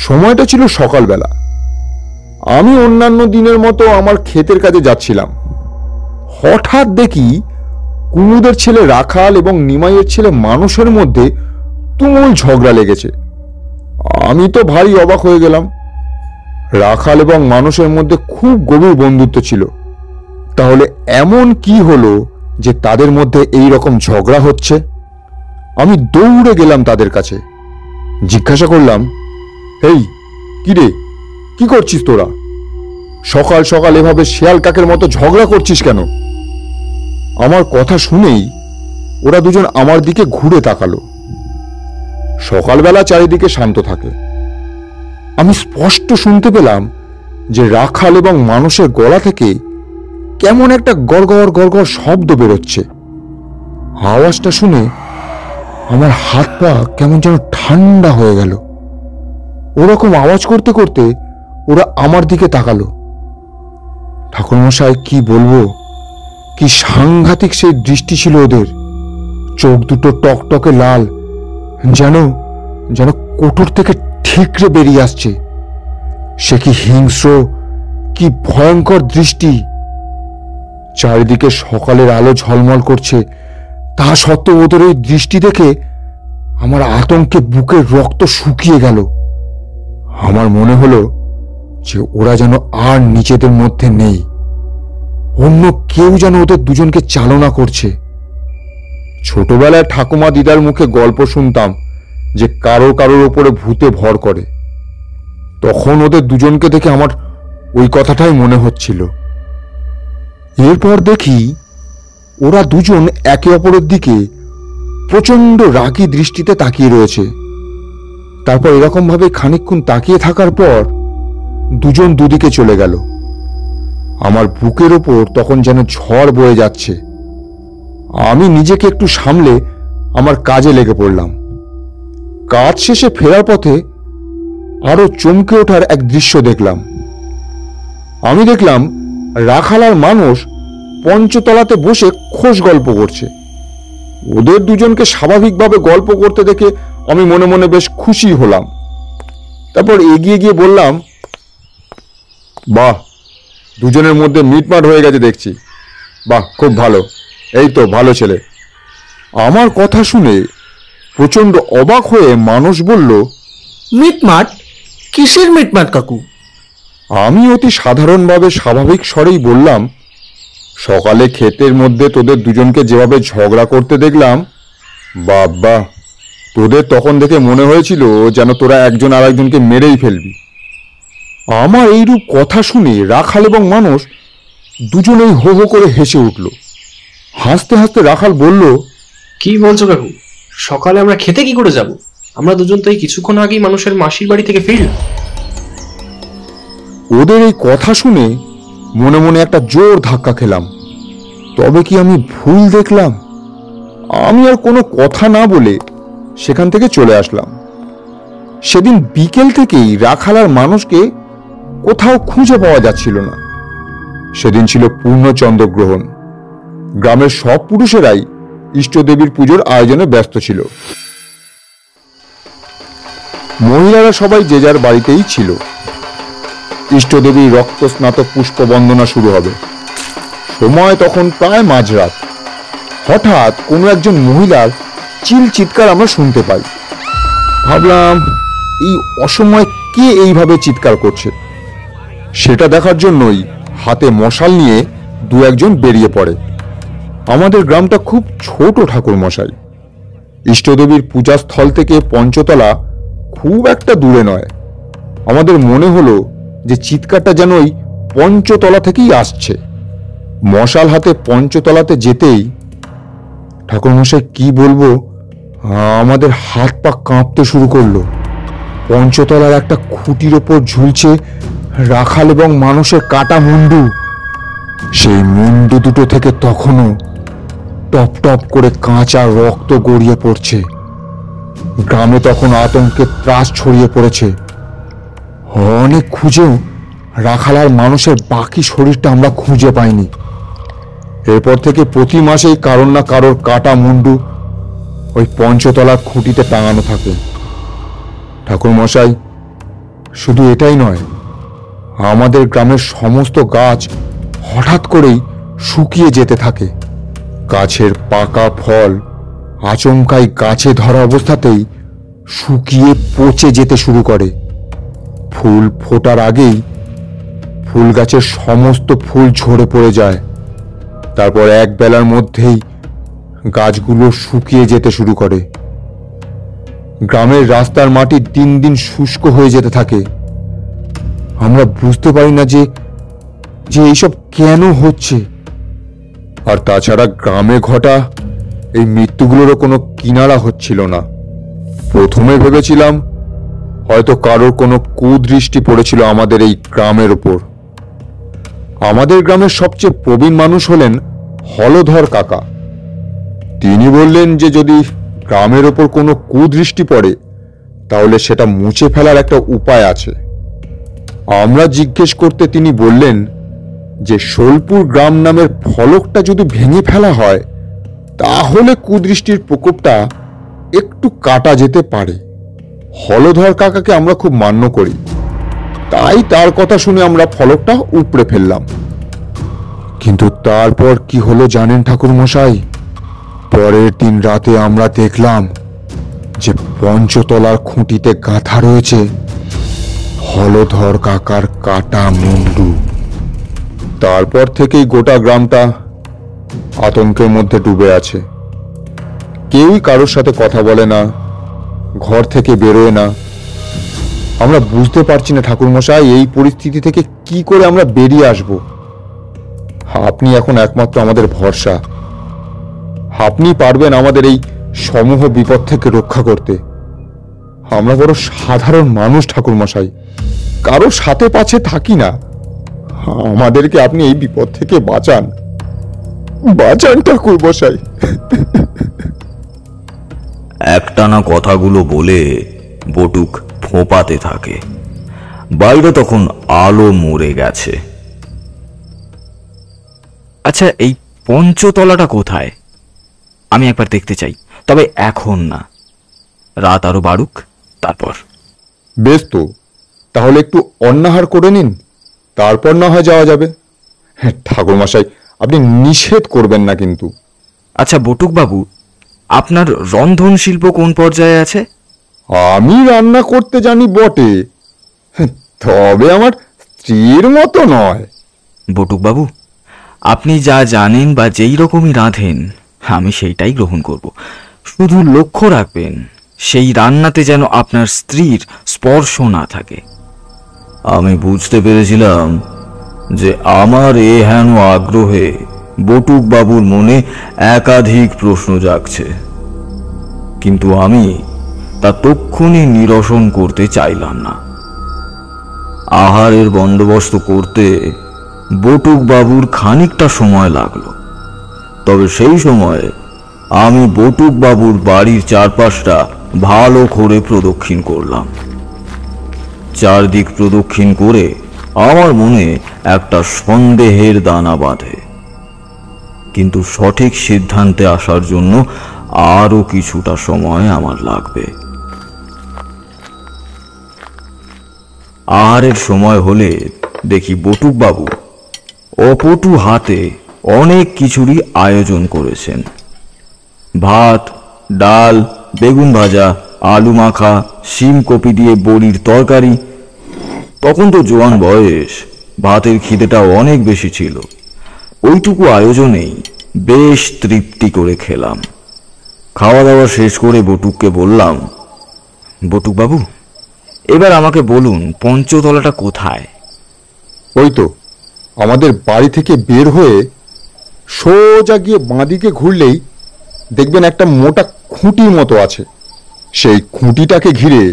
সময়টা ছিল সকালবেলা। আমি অন্যান্য দিনের মতো আমার ক্ষেতের কাজে যাচ্ছিলাম। হঠাৎ দেখি কুমুদের ছেলে রাখাল এবং নিমাইয়ের ছেলে মানুষের মধ্যে তুমুল ঝগড়া লেগেছে। আমি তো ভারী অবাক হয়ে গেলাম। রাখাল এবং মানুষের মধ্যে খুব গভীর বন্ধুত্ব ছিল, তাহলে এমন কি হলো যে তাদের মধ্যে এই রকম ঝগড়া হচ্ছে? আমি দৌড়ে গেলাম তাদের কাছে, জিজ্ঞাসা করলাম, এই কি রে, কি করছিস তোরা? সকাল সকাল এভাবে শিয়াল কাকের মতো ঝগড়া করছিস কেন? আমার কথা শুনেই ওরা দুজন আমার দিকে ঘুরে তাকালো। সকালবেলা চারিদিকে শান্ত থাকে। আমি স্পষ্ট শুনতে পেলাম যে রাখাল এবং মানুষের গলা থেকে কেমন একটা গড়গড় গড়গড় শব্দ বেরোচ্ছে। আওয়াজটা শুনে আমার হাত পা কেমন যেন ঠান্ডা হয়ে গেল। ওরকম আওয়াজ করতে করতে ওরা আমার দিকে তাকালো। ঠাকুরমশাই, কি বলবো, কি সাংঘাতিক সেই দৃষ্টি ছিল ওদের। চোখ দুটো টকটকে লাল, যেন যেন কোটর থেকে ঠিকরে বেরিয়ে আসছে। সে কি হিংস্র, কি ভয়ঙ্কর দৃষ্টি। চারিদিকে সকালের আলো ঝলমল করছে, তা সত্ত্বেও ওদের ওই দৃষ্টি দেখে আমার আতঙ্কে বুকের রক্ত শুকিয়ে গেল। আমার মনে হলো যে ওরা যেন আর নিজেদের মধ্যে নেই, অন্য কেউ যেন ওদের দুজনকে চালনা করছে। ছোটবেলায় ঠাকুমা দিদার মুখে গল্প শুনতাম যে কারো কারোর ওপরে ভূতে ভর করে। তখন ওদের দুজনকে দেখে আমার ওই কথাটাই মনে হচ্ছিল। এরপর দেখি ওরা দুজন একে অপরের দিকে প্রচন্ড রাগী দৃষ্টিতে তাকিয়ে রয়েছে। তারপর এরকম ভাবে খানিকক্ষণ তাকিয়ে থাকার পর দুজন দুদিকে চলে গেল। আমার বুকের ওপর তখন যেন ঝড় বয়ে যাচ্ছে। আমি নিজেকে একটু সামলে আমার কাজে লেগে পড়লাম। কাজ শেষে ফেরার পথে আরো চমকে ওঠার এক দৃশ্য দেখলাম। আমি দেখলাম রাখাল আর মানুষ পঞ্চতলাতে বসে খোশ গল্প করছে। ওদের দুজনকে স্বাভাবিকভাবে গল্প করতে দেখে আমি মনে মনে বেশ খুশি হলাম। তারপর এগিয়ে গিয়ে বললাম, বাহ, দুজনের মধ্যে মিটমাট হয়ে গেছে দেখছি। বাহ, খুব ভালো, এই তো ভালো ছেলে। আমার কথা শুনে প্রচন্ড অবাক হয়ে মানুষ বলল, মিটমাট? কিসের মিটমাট কাকু? আমি অতি সাধারণভাবে স্বাভাবিক স্বরেই বললাম, সকালে ক্ষেতের মধ্যে তোদের দুজনকে যেভাবে ঝগড়া করতে দেখলাম, বাবা, তোদের তখন দেখে মনে হয়েছিল যেন তোরা একজন আর একজনকে মেরেই ফেলবি। আমার এইরূপ কথা শুনে রাখাল এবং মানুষ দুজনেই হো হো করে হেসে উঠল। হাসতে হাসতে রাখাল বলল, কি বলছো কাকু? সকালে আমরা খেতে কি করে যাব? আমরা দুজন তো এই কিছুক্ষণ আগেই মানুষের মাসির বাড়ি থেকে ফিরলাম। ওদের এই কথা শুনে মনে মনে একটা জোর ধাক্কা খেলাম। তবে কি আমি ভুল দেখলাম? আমি আর কোনো কথা না বলে সেখান থেকে চলে আসলাম। সেদিন বিকেল থেকেই রাখাল আর মানুষকে কোথাও খুঁজে পাওয়া যাচ্ছিল না। সেদিন ছিল পূর্ণ চন্দ্রগ্রহণ। গ্রামের সব পুরুষেরাই ইষ্টদেবীর পুজোর আয়োজনে ব্যস্ত ছিল। মহিলারা সবাই যে যার বাড়িতেই ছিল। ইষ্টদেবীর রক্ত স্নাতক পুষ্প বন্দনা শুরু হবে। সময় তখন প্রায় মাঝরাত। হঠাৎ কোনো একজন মহিলার চিৎকার আমরা শুনতে পাই। ভাবলাম, এই অসময়ে কে এইভাবে চিৎকার করছে? সেটা দেখার জন্যই হাতে মশাল নিয়ে দু একজন বেরিয়ে পড়ে। আমাদের গ্রামটা খুব ছোট ঠাকুর মশাই। ইষ্টদেবীর পূজাস্থল থেকে পঞ্চতলা খুব একটা দূরে নয়। আমাদের মনে হলো যে চিৎকারটা যেন ওই পঞ্চতলা থেকেই আসছে। মশাল হাতে পঞ্চতলাতে যেতেই ঠাকুরমশাই, কি বলবো, আমাদের হাত পা কাঁপতে শুরু করলো। পঞ্চতলার একটা খুঁটির ওপর ঝুলছে রাখাল এবং মানুষের কাটা মুন্ডু। সেই মুন্ডু দুটো থেকে তখনও টপ টপ করে কাঁচা রক্ত গড়িয়ে পড়ছে। গ্রামে তখন আতঙ্কের ত্রাস ছড়িয়ে পড়েছে। অনেক খুঁজেও রাখালার মানুষের বাকি শরীরটা আমরা খুঁজে পাইনি। এরপর থেকে প্রতি মাসেই কারোর না কারোর কাটা মুন্ডু ওই পঞ্চতলার খুঁটিতে টাঙানো থাকে। ঠাকুরমশাই, শুধু এটাই নয়, আমাদের গ্রামের সমস্ত গাছ হঠাৎ করেই শুকিয়ে যেতে থাকে। গাছের পাকা ফল আচমকাই গাছে ধরা অবস্থাতেই শুকিয়ে পচে যেতে শুরু করে। ফুল ফোটার আগেই ফুল গাছের সমস্ত ফুল ঝরে পড়ে যায়। তারপর এক বেলার মধ্যেই গাছগুলো শুকিয়ে যেতে শুরু করে। গ্রামের রাস্তার মাটি দিন দিন শুষ্ক হয়ে যেতে থাকে। আমরা বুঝতে পারি না যে এইসব কেন হচ্ছে। আর তাছাড়া গ্রামে ঘটা এই মৃত্যুগুলোরও কোনো কিনারা হচ্ছিল না। প্রথমে ভেবেছিলাম হয়তো কারোর কোনো কুদৃষ্টি পড়েছিল আমাদের এই গ্রামের ওপর। আমাদের গ্রামের সবচেয়ে প্রবীণ মানুষ হলেন হলধর কাকা। তিনি বললেন যে যদি গ্রামের ওপর কোনো কুদৃষ্টি পড়ে তাহলে সেটা মুছে ফেলার একটা উপায় আছে। আমরা জিজ্ঞেস করতে তিনি বললেন যে সোলপুর গ্রাম নামের ফলকটা যদি ভেঙে ফেলা হয় তাহলে কুদৃষ্টির প্রকোপটা একটু কাটা যেতে পারে। হলধর কাকাকে আমরা খুব মান্য করি, তাই তার কথা শুনে আমরা ফলকটা উপড়ে ফেললাম। কিন্তু তারপর কি হলো জানেন ঠাকুরমশাই? পরের দিন রাতে আমরা দেখলাম যে পঞ্চতলার খুঁটিতে গাঁথা রয়েছে হলধর কাকার কাটা মুন্ডু। তারপর থেকেই গোটা গ্রামটা আতঙ্কের মধ্যে ডুবে আছে। কেউই কারোর সাথে কথা বলে না, ঘর থেকে বেরোয় না। আমরা বুঝতে পারছি না ঠাকুরমশাই, এই পরিস্থিতি থেকে কি করে আমরা বেরিয়ে আসব। আপনি এখন একমাত্র আমাদের ভরসা। আপনি পারবেন আমাদের এই সমূহ বিপদ থেকে রক্ষা করতে। আমরা বড় সাধারণ মানুষ ঠাকুরমশাই, কারো সাথে পাছে থাকি না। আমাদেরকে আপনি এই বিপদ থেকে বাঁচান, বাঁচান ঠাকুরমশাই। একটানা কথাগুলো বলে বটুক ফোঁপাতে থাকে। বাইরে তখন আলো মরে গেছে। আচ্ছা, এই পঞ্চতলাটা কোথায়? আমি একবার দেখতে চাই, তবে এখন না, রাত আরো বাড়ুক তারপর। বেশ তো, তাহলে একটু অন্নাহার করে নিন, তারপর না হয় যাওয়া যাবে। হ্যাঁ ঠাকুরমশাই, আপনি নিষেধ করবেন না কিন্তু। আচ্ছা বটুক বাবু, আপনার রন্ধন শিল্প কোন পর্যায়ে আছে? আমি রান্না করতে জানি বটে, তবে আমার স্ত্রীর মতো নয়। বটুক বাবু, আপনি যা জানেন বা যেই রকমই রাঁধেন আমি সেইটাই গ্রহণ করব। শুধু লক্ষ্য রাখবেন সেই রান্নাতে যেন আপনার স্ত্রীর স্পর্শ না থাকে। আমি বুঝতে পেরেছিলাম যে আমার এ হেন আগ্রহে বটুক বাবুর মনে একাধিক প্রশ্ন জাগছে, কিন্তু আমি তা তক্ষুনি নিরসন করতে চাইলাম না। আহারের বন্দোবস্ত করতে বটুক বাবুর খানিকটা সময় লাগলো, তবে সেই সময়ে আমি বটুক বাবুর বাড়ির চারপাশটা ভালো করে প্রদক্ষিণ করলাম। চারদিক প্রদক্ষিণ করে আমার মনে একটা সন্দেহের দানা বাঁধে, কিন্তু সঠিক সিদ্ধান্তে আসার জন্য আরো কিছুটা সময় আমার লাগবে। আহারের সময় হলে দেখি বটুক বাবু অপটু হাতে অনেক কিছুরই আয়োজন করেছেন। ভাত, ডাল, বেগুন ভাজা, আলু মাখা, শিম কপি দিয়ে বড়ির তরকারি। তখন তো জোয়ান বয়স, ভাতের খিদেটা অনেক বেশি ছিল। ওইটুকু আয়োজনেই বেশ তৃপ্তি করে খেলাম। খাওয়া দাওয়া শেষ করে বটুককে বললাম, বটুক বাবু, এবার আমাকে বলুন পঞ্চতলাটা কোথায়? ওই তো আমাদের বাড়ি থেকে বের হয়ে সোজা গিয়ে বাঁদিকে ঘুরলেই দেখবেন একটা মোটা খুঁটির মতো আছে। সেই খুঁটিটাকে ঘিরে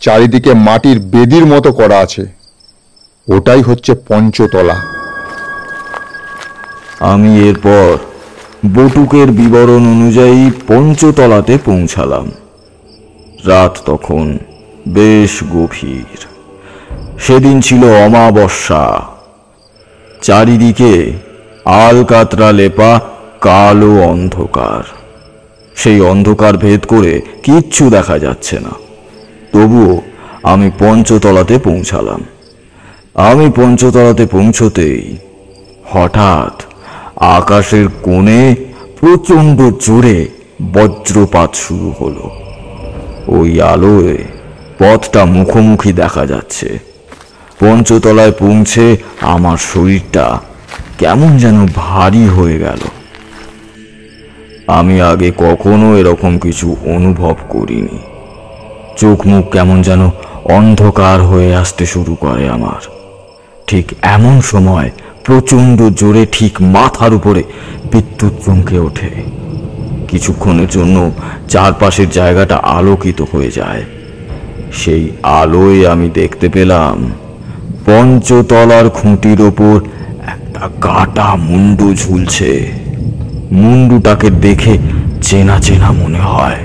চারিদিকে মাটির বেদির মতো করা আছে, ওটাই হচ্ছে পঞ্চতলা। আমি এরপর বটুকের বিবরণ অনুযায়ী পঞ্চতলাতে পৌঁছালাম। রাত তখন বেশ গভীর। সেদিন ছিল অমাবস্যা। চারিদিকে আলকাতরা লেপা কালো অন্ধকার। সেই অন্ধকার ভেদ করে কিচ্ছু দেখা যাচ্ছে না। তবুও আমি পঞ্চতলাতে পৌঁছালাম। আমি পঞ্চতলাতে পৌঁছতেই হঠাৎ আকাশের কোণে প্রচণ্ড জোরে বজ্রপাত শুরু হলো। ওই আলোয় পথটা মুখোমুখি দেখা যাচ্ছে। পঞ্চতলায় পৌঁছে আমার শরীরটা কেমন যেন ভারী হয়ে গেল। আমি আগে কখনো এরকম কিছু অনুভব করিনি। চোখ মুখ কেমন যেন অন্ধকার হয়ে আসতে শুরু করে আমার। ঠিক এমন সময় প্রচণ্ড জোরে ঠিক মাথার উপরে বিদ্যুৎ চমকে ওঠে। কিছুক্ষণের জন্য চারপাশের জায়গাটা আলোকিত হয়ে যায়। সেই আলোয় আমি দেখতে পেলাম পঞ্চতলার খুঁটির ওপর একটা কাটা মুন্ডু ঝুলছে। মুন্ডুটাকে দেখে চেনা চেনা মনে হয়।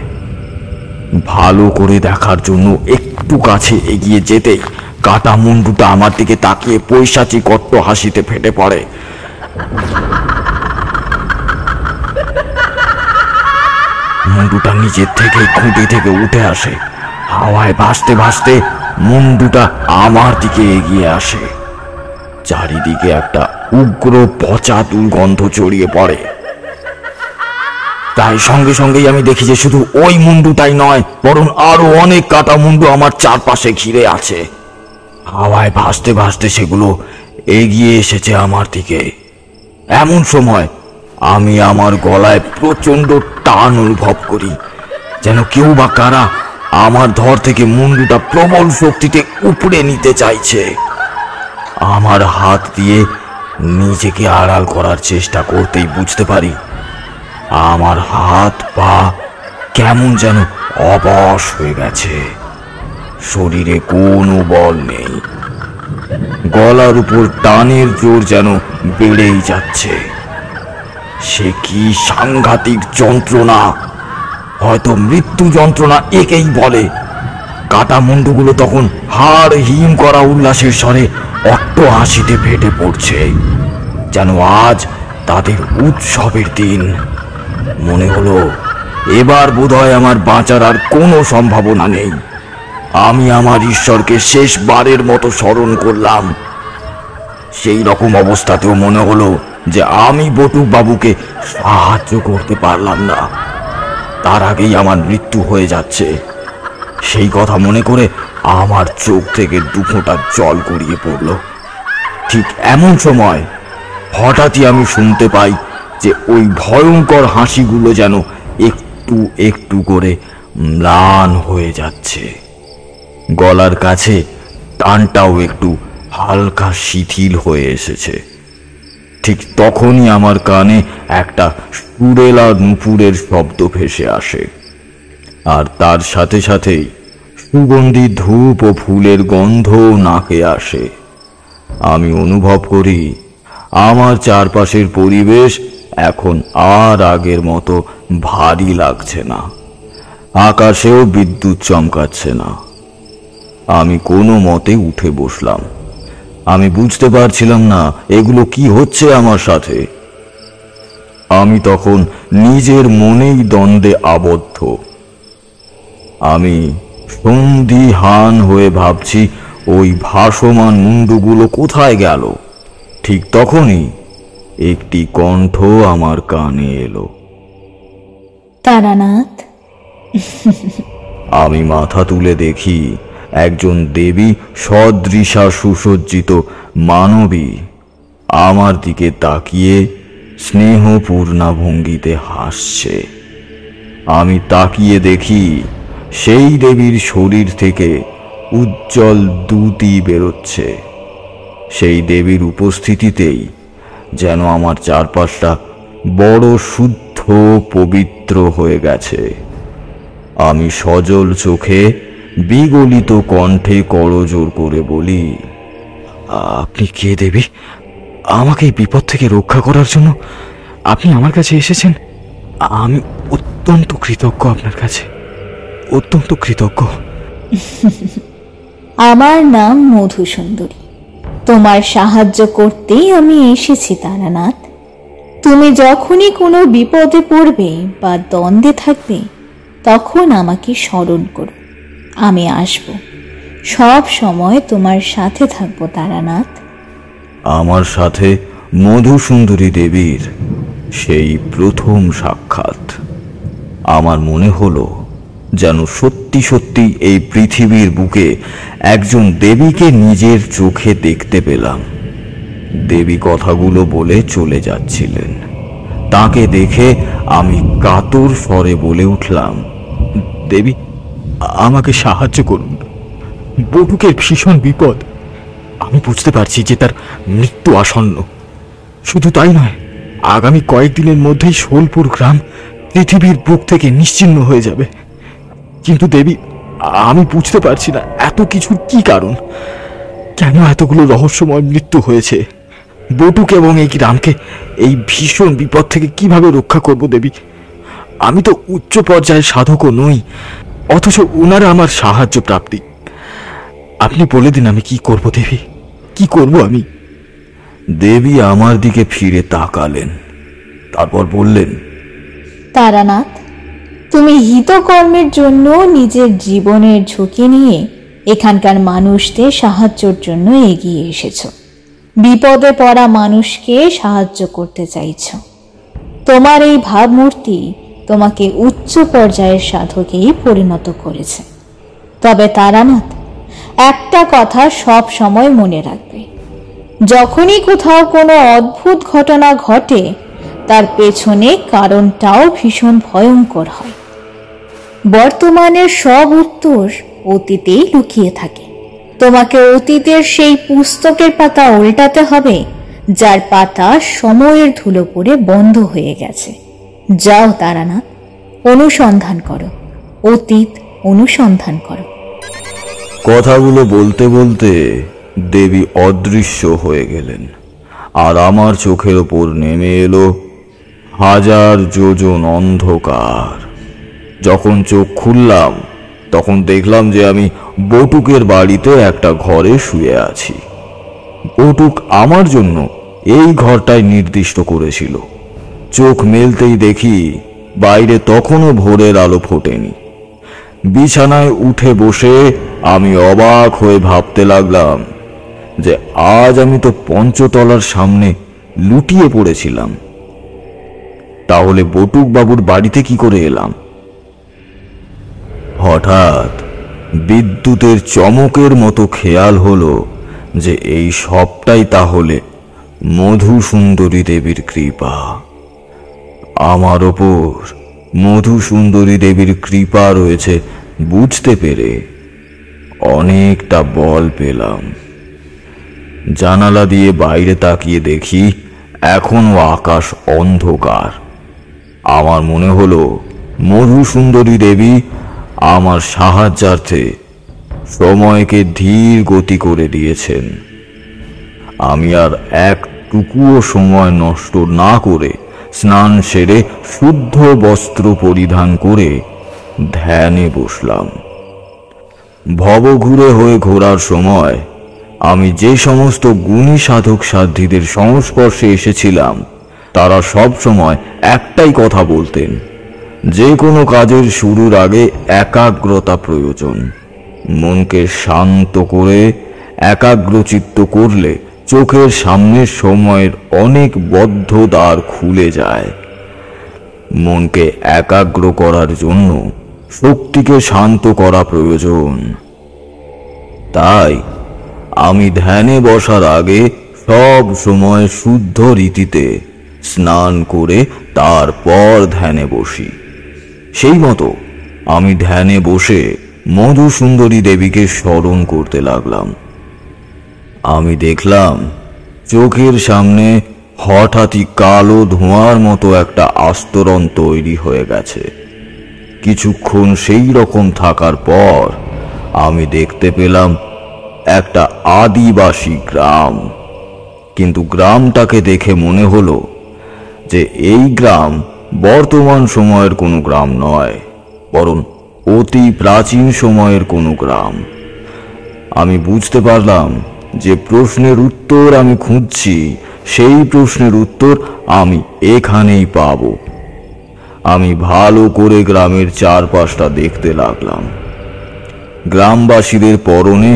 ভালো করে দেখার জন্য একটু কাছে এগিয়ে যেতেই কাটা মুন্ডুটা আমার দিকে তাকিয়ে পৈশাচিক কট্ট হাসিতে ফেটে পড়ে। মুন্ডুটা নিজের থেকে খুঁটি থেকে উঠে আসে। হাওয়ায় ভাসতে ভাসতে মুন্ডুটা আমার দিকে এগিয়ে আসে। চারিদিকে একটা উগ্র পচা দুর্গন্ধ ছড়িয়ে পড়ে। তাই সঙ্গে সঙ্গেই আমি দেখি যে শুধু ওই মুন্ডুটাই নয়, বরং আরো অনেক কাটা মুন্ডু আমার চারপাশে ঘিরে আছে। হাওয়ায় ভাসতে ভাসতে সেগুলো এগিয়ে এসেছে আমার দিকে। এমন সময় আমি আমার গলায় প্রচন্ড টান অনুভব করি, যেন কেউ বা কারা আমার ধর থেকে মুন্ডুটা প্রবল শক্তিতে উপড়ে নিতে চাইছে। আমার হাত দিয়ে নিজেকে আড়াল করার চেষ্টা করতেই বুঝতে পারি আমার হাত পা কেমন যেন অবশ হয়ে গেছে। শরীরে কোনো বল নেই। গলার উপর টানের জোর যেন বেড়েই যাচ্ছে। সে কি সাংঘাতিক যন্ত্রণা! হয়তো মৃত্যু যন্ত্রণা একেই বলে। কাটা মুন্ডুগুলো তখন হাড় হিম করা উল্লাসের স্বরে অট্ট হাসিতে ফেটে পড়ছে, যেন আজ তাদের উৎসবের দিন। মনে হলো এবার বোধহয় আমার বাঁচার আর কোনো সম্ভাবনা নেই। আমি আমার ঈশ্বরকে শেষবারের মতো স্মরণ করলাম। সেই রকম অবস্থাতেও মনে হলো যে আমি বটুক বাবুকে সাহায্য করতে পারলাম না। তার আগেই আমার মৃত্যু হয়ে যাচ্ছে। সেই কথা মনে করে আমার চোখ থেকে দুফোঁটা জল গড়িয়ে পড়ল। ঠিক এমন সময় হঠাৎই আমি শুনতে পাই যে ওই ভয়ঙ্কর হাসিগুলো যেন একটু একটু করে ম্লান হয়ে যাচ্ছে। গলার কাছে টানটাও একটু হালকা শিথিল হয়ে এসেছে। ঠিক তখনই আমার কানে একটা সুরেলা নুপুরের শব্দ ভেসে আসে, আর তার সাথে সাথেই সুগন্ধি ধূপ ও ফুলের গন্ধ নাকে আসে। আমি অনুভব করি আমার চারপাশের পরিবেশ এখন আর আগের মতো ভারী লাগছে না। আকাশেও বিদ্যুৎ চমকাচ্ছে না। আমি কোনো মতে উঠে বসলাম। আমি বুঝতে পারছিলাম না এগুলো কি হচ্ছে আমার সাথে। আমি তখন নিজের মনেই দ্বন্দ্বে আবদ্ধ। আমি সন্দিহান হয়ে ভাবছি ওই ভাসমান মুন্ডুগুলো কোথায় গেল। ঠিক তখনই একটি কণ্ঠ আমার কানে এলো। তারানাথ। আমি মাথা তুলে দেখি একজন দেবী সদৃশা সুসজ্জিত মানবী আমার দিকে তাকিয়ে স্নেহপূর্ণা ভঙ্গিতে হাসছে। আমি তাকিয়ে দেখি সেই দেবীর শরীর থেকে উজ্জ্বল দ্যুতি বেরোচ্ছে। সেই দেবীর উপস্থিতিতেই যেন আমার চারপাশটা বড় শুদ্ধ পবিত্র হয়ে গেছে। আমি সজল চোখে বিগলিত কণ্ঠে করজোর করে বলি, আপনি কে দেবী? আমাকে এই বিপদ থেকে রক্ষা করার জন্য আপনি আমার কাছে এসেছেন। আমি অত্যন্ত কৃতজ্ঞ আপনার কাছে, অত্যন্ত কৃতজ্ঞ। আমার নাম মধুসুন্দরী, তোমার সাহায্য করতেই আমি এসেছি তারানাথ। তুমি যখনই কোনো বিপদে পড়বে বা দ্বন্দ্বে থাকবে তখন আমাকে স্মরণ করো, আমি আসব, সব সময় তোমার সাথে থাকবো তারানাথ। আমার সাথে মধুসুন্দরী দেবীর সেই প্রথম সাক্ষাৎ। আমার মনে হলো যেন সত্যি সত্যি এই পৃথিবীর বুকে একজন দেবীকে নিজের চোখে দেখতে পেলাম। দেবী কথাগুলো বলে চলে যাচ্ছিলেন। তাকে দেখে আমি কাতর স্বরে বলে উঠলাম, দেবী, আমাকে সাহায্য করুন। বটুকের ভীষণ বিপদ। আমি বুঝতে পারছি যে তার মৃত্যু আসন্ন। শুধু তাই নয়, আগামী কয়েকদিনের মধ্যেই শোলপুর গ্রাম পৃথিবীর বুক থেকে নিশ্চিহ্ন হয়ে যাবে। কিন্তু দেবী, আমি বুঝতে পারছি না এত কিছুর কি কারণ, কেন এতগুলো রহস্যময় মৃত্যু হয়েছে। বটুক এবং এই গ্রামকে এই ভীষণ বিপদ থেকে কিভাবে রক্ষা করব দেবী? আমি তো উচ্চ পর্যায়ের সাধকও নই, অথচ ওনারা আমার সাহায্য প্রাপ্তি। আপনি বলে দিন আমি কি করব দেবী, কি করব আমি? দেবী আমার দিকে ফিরে তাকালেন, তারপর বললেন, তারানাথ, তুমি হিতকর্মের জন্য নিজের জীবনের ঝুঁকি নিয়ে এখানকার মানুষদের সাহায্যের জন্য এগিয়ে এসেছো। বিপদে পড়া মানুষকে সাহায্য করতে চাইছ। তোমার এই ভাবমূর্তি তোমাকে উচ্চ পর্যায়ের সাধকেই পরিণত করেছে। তবে তারানাথ, একটা কথা সব সময় মনে রাখবে, যখনই কোথাও কোনো অদ্ভুত ঘটনা ঘটে তার পেছনে কারণটাও ভীষণ ভয়ঙ্কর হয়। বর্তমানের সব উত্তর অতীতেই লুকিয়ে থাকে। তোমাকে অতীতের সেই পুস্তকের পাতা উল্টাতে হবে যার পাতা সময়ের ধুলো পড়ে বন্ধ হয়ে গেছে। যাও তারানাথ, অনুসন্ধান করো, অতীত অনুসন্ধান করো। কথাগুলো বলতে বলতে দেবী অদৃশ্য হয়ে গেলেন, আর আমার চোখের ওপর নেমে এলো হাজার যোজন অন্ধকার। যখন চোখ খুললাম তখন দেখলাম যে আমি বটুকের বাড়িতে একটা ঘরে শুয়ে আছি। বটুক আমার জন্য এই ঘরটাই নির্দিষ্ট করেছিল। চোখ মেলতেই দেখি বাইরে তখনও ভোরের আলো ফোটেনি। বিছানায় উঠে বসে আমি অবাক হয়ে ভাবতে লাগলাম যে আজ আমি তো পঞ্চতলার সামনে লুটিয়ে পড়েছিলাম, তাহলে বটুক বাবুর বাড়িতে কি করে এলাম? হঠাৎ বিদ্যুতের চমকের মতো খেয়াল হলো যে এই সবটাই তাহলে মধুসুন্দরী দেবীর কৃপা। আমার ওপর মধুসুন্দরী দেবীর কৃপা রয়েছে বুঝতে পেরে অনেকটা বল পেলাম। জানালা দিয়ে বাইরে তাকিয়ে দেখি এখনো আকাশ অন্ধকার। আমার মনে হলো মধুসুন্দরী দেবী আমার সাহায্যার্থে সময়কে ধীর গতি করে দিয়েছেন। আমি আর একটুকুও সময় নষ্ট না করে স্নান সেরে শুদ্ধ বস্ত্র পরিধান করে ধ্যানে বসলাম। ভবঘুরে হয়ে ঘোরার সময় আমি যে সমস্ত গুণী সাধক সাধ্যীদের সংস্পর্শে এসেছিলাম তারা সব সময় একটাই কথা বলতেন, যে কোনো কাজের শুরুর আগে একাগ্রতা প্রয়োজন। মনকে শান্ত করে একাগ্রচিত্ত করলে চোখের সামনের সময়ের অনেক বদ্ধ দ্বার খুলে যায়। মনকে একাগ্র করার জন্য শক্তিকে শান্ত করা প্রয়োজন। তাই আমি ধ্যানে বসার আগে সব সময় শুদ্ধ রীতিতে স্নান করে তারপর ধ্যানে বসি। সেই মতো আমি ধ্যানে বসে মধুসুন্দরী দেবীকে স্মরণ করতে লাগলাম। আমি দেখলাম চোখের সামনে হঠাৎই কালো ধোঁয়ার মতো একটা আস্তরণ তৈরি হয়ে গেছে। কিছুক্ষণ সেই রকম থাকার পর আমি দেখতে পেলাম একটা আদিবাসী গ্রাম। কিন্তু গ্রামটাকে দেখে মনে হলো যে এই গ্রাম বর্তমান সময়ের কোনো গ্রাম নয়, বরং অতি প্রাচীন সময়ের কোনো গ্রাম। আমি বুঝতে পারলাম যে প্রশ্নের উত্তর আমি খুঁজছি, সেই প্রশ্নের উত্তর আমি এখানেই পাব। আমি ভালো করে গ্রামের চারপাশটা দেখতে লাগলাম। গ্রামবাসীদের পরনে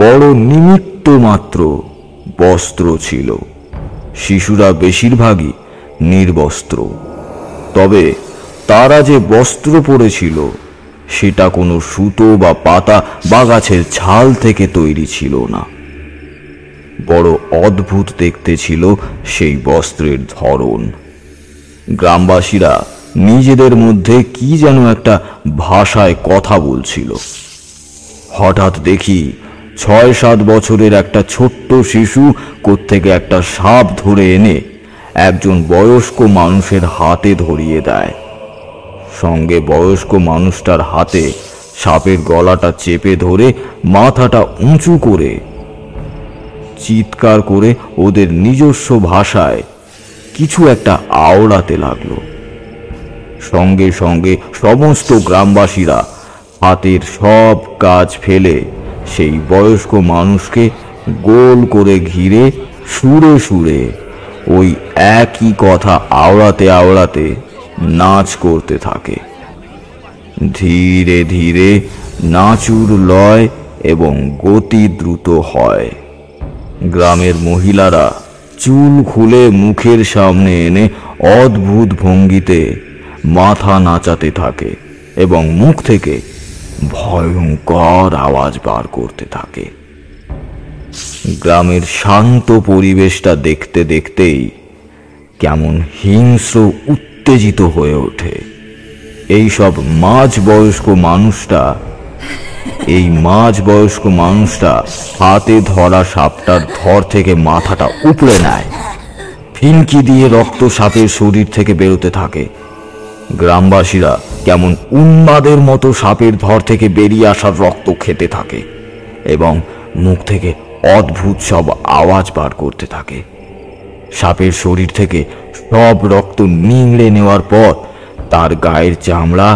বড় নিমিত্ত মাত্র বস্ত্র ছিল। শিশুরা বেশিরভাগই নির্বস্ত্র। তবে তারা যে বস্ত্র পরেছিল সেটা কোনো সুতো বা পাতা বা গাছের ছাল থেকে তৈরি ছিল না। বড় অদ্ভুত দেখতে ছিল সেই বস্ত্রের ধরন। গ্রামবাসীরা নিজেদের মধ্যে কি যেন একটা ভাষায় কথা বলছিল। হঠাৎ দেখি ৬-৭ বছরের একটা ছোট্ট শিশু কোত্থেকে একটা সাপ ধরে এনে একজন বয়স্ক মানুষের হাতে ধরিয়ে দেয়। সঙ্গে বয়স্ক মানুষটার হাতে সাপের গলাটা চেপে ধরে মাথাটা উঁচু করে চিৎকার করে ওদের নিজস্ব ভাষায় কিছু একটা আওড়াতে লাগলো। সঙ্গে সঙ্গে সমস্ত গ্রামবাসীরা হাতের সব কাজ ফেলে সেই বয়স্ক মানুষকে গোল করে ঘিরে সুরে সুরে ওই একই কথা আওড়াতে আওড়াতে নাচ করতে থাকে। ধীরে ধীরে নাচুর লয় এবং গতি দ্রুত হয়। গ্রামের মহিলারা চুল খুলে মুখের সামনে এনে অদ্ভুত ভঙ্গিতে মাথা নাচাতে থাকে এবং মুখ থেকে ভয়ঙ্কর আওয়াজ বার করতে থাকে। গ্রামের শান্ত পরিবেশটা দেখতে দেখতেই কেমন হিংস্র উত্তেজিত হয়ে ওঠে। এইসব মাঝবয়স্ক মানুষটা হাতে ধরা সাপটার ধর থেকে মাথাটা উপড়ে নেয়। ফিনকি দিয়ে রক্ত সাপের শরীর থেকে বেরোতে থাকে। গ্রামবাসীরা কেমন উন্মাদের মতো সাপের ধর থেকে বেরিয়ে আসার রক্ত খেতে থাকে এবং মুখ থেকে অদ্ভুত সব আওয়াজ বার করতে থাকে। সাপের শরীর থেকে সব রক্ত নিংড়ে নেওয়ার পর তার গায়ের চামড়া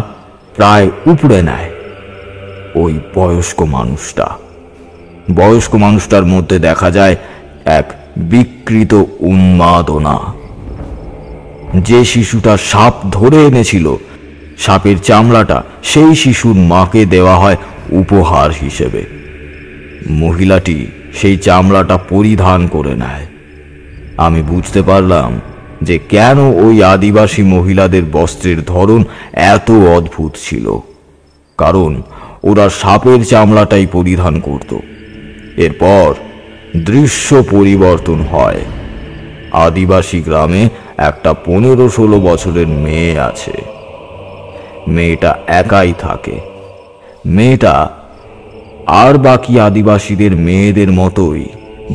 প্রায় উপড়ে নেয় ওই বয়স্ক মানুষটার মধ্যে দেখা যায় এক বিকৃত উন্মাদনা। যে শিশুটা সাপ ধরে এনেছিল, সাপের চামড়াটা সেই শিশুর মাকে দেওয়া হয় উপহার হিসেবে। মহিলাটি সেই চামড়াটা পরিধান করে নেয়। আমি বুঝতে পারলাম যে কেন ওই আদিবাসী মহিলাদের বস্ত্রের ধরন এত অদ্ভুত ছিল, কারণ ওরা সাপের চামড়াটাই পরিধান করত। এরপর দৃশ্য পরিবর্তন হয়। আদিবাসী গ্রামে একটা 15-16 বছরের মেয়ে আছে। মেয়েটা একাই থাকে। মেয়েটা আর বাকি আদিবাসীদের মেয়েদের মতোই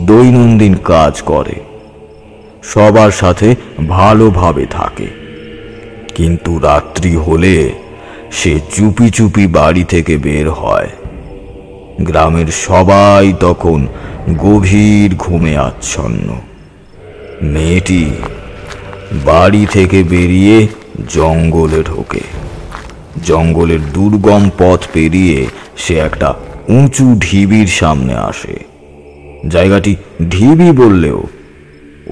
দৈনন্দিন কাজ করে, সবার সাথে ভালোভাবে থাকে। কিন্তু রাত্রি হলে সে চুপি চুপি বাড়ি থেকে বের হয়। গ্রামের সবাই তখন গভীর ঘুমে আচ্ছন্ন। মেয়েটি বাড়ি থেকে বেরিয়ে জঙ্গলে ঢোকে। জঙ্গলের দুর্গম পথ পেরিয়ে সে একটা উঁচু ঢিবির সামনে আসে। জায়গাটি ঢিবি বললেও,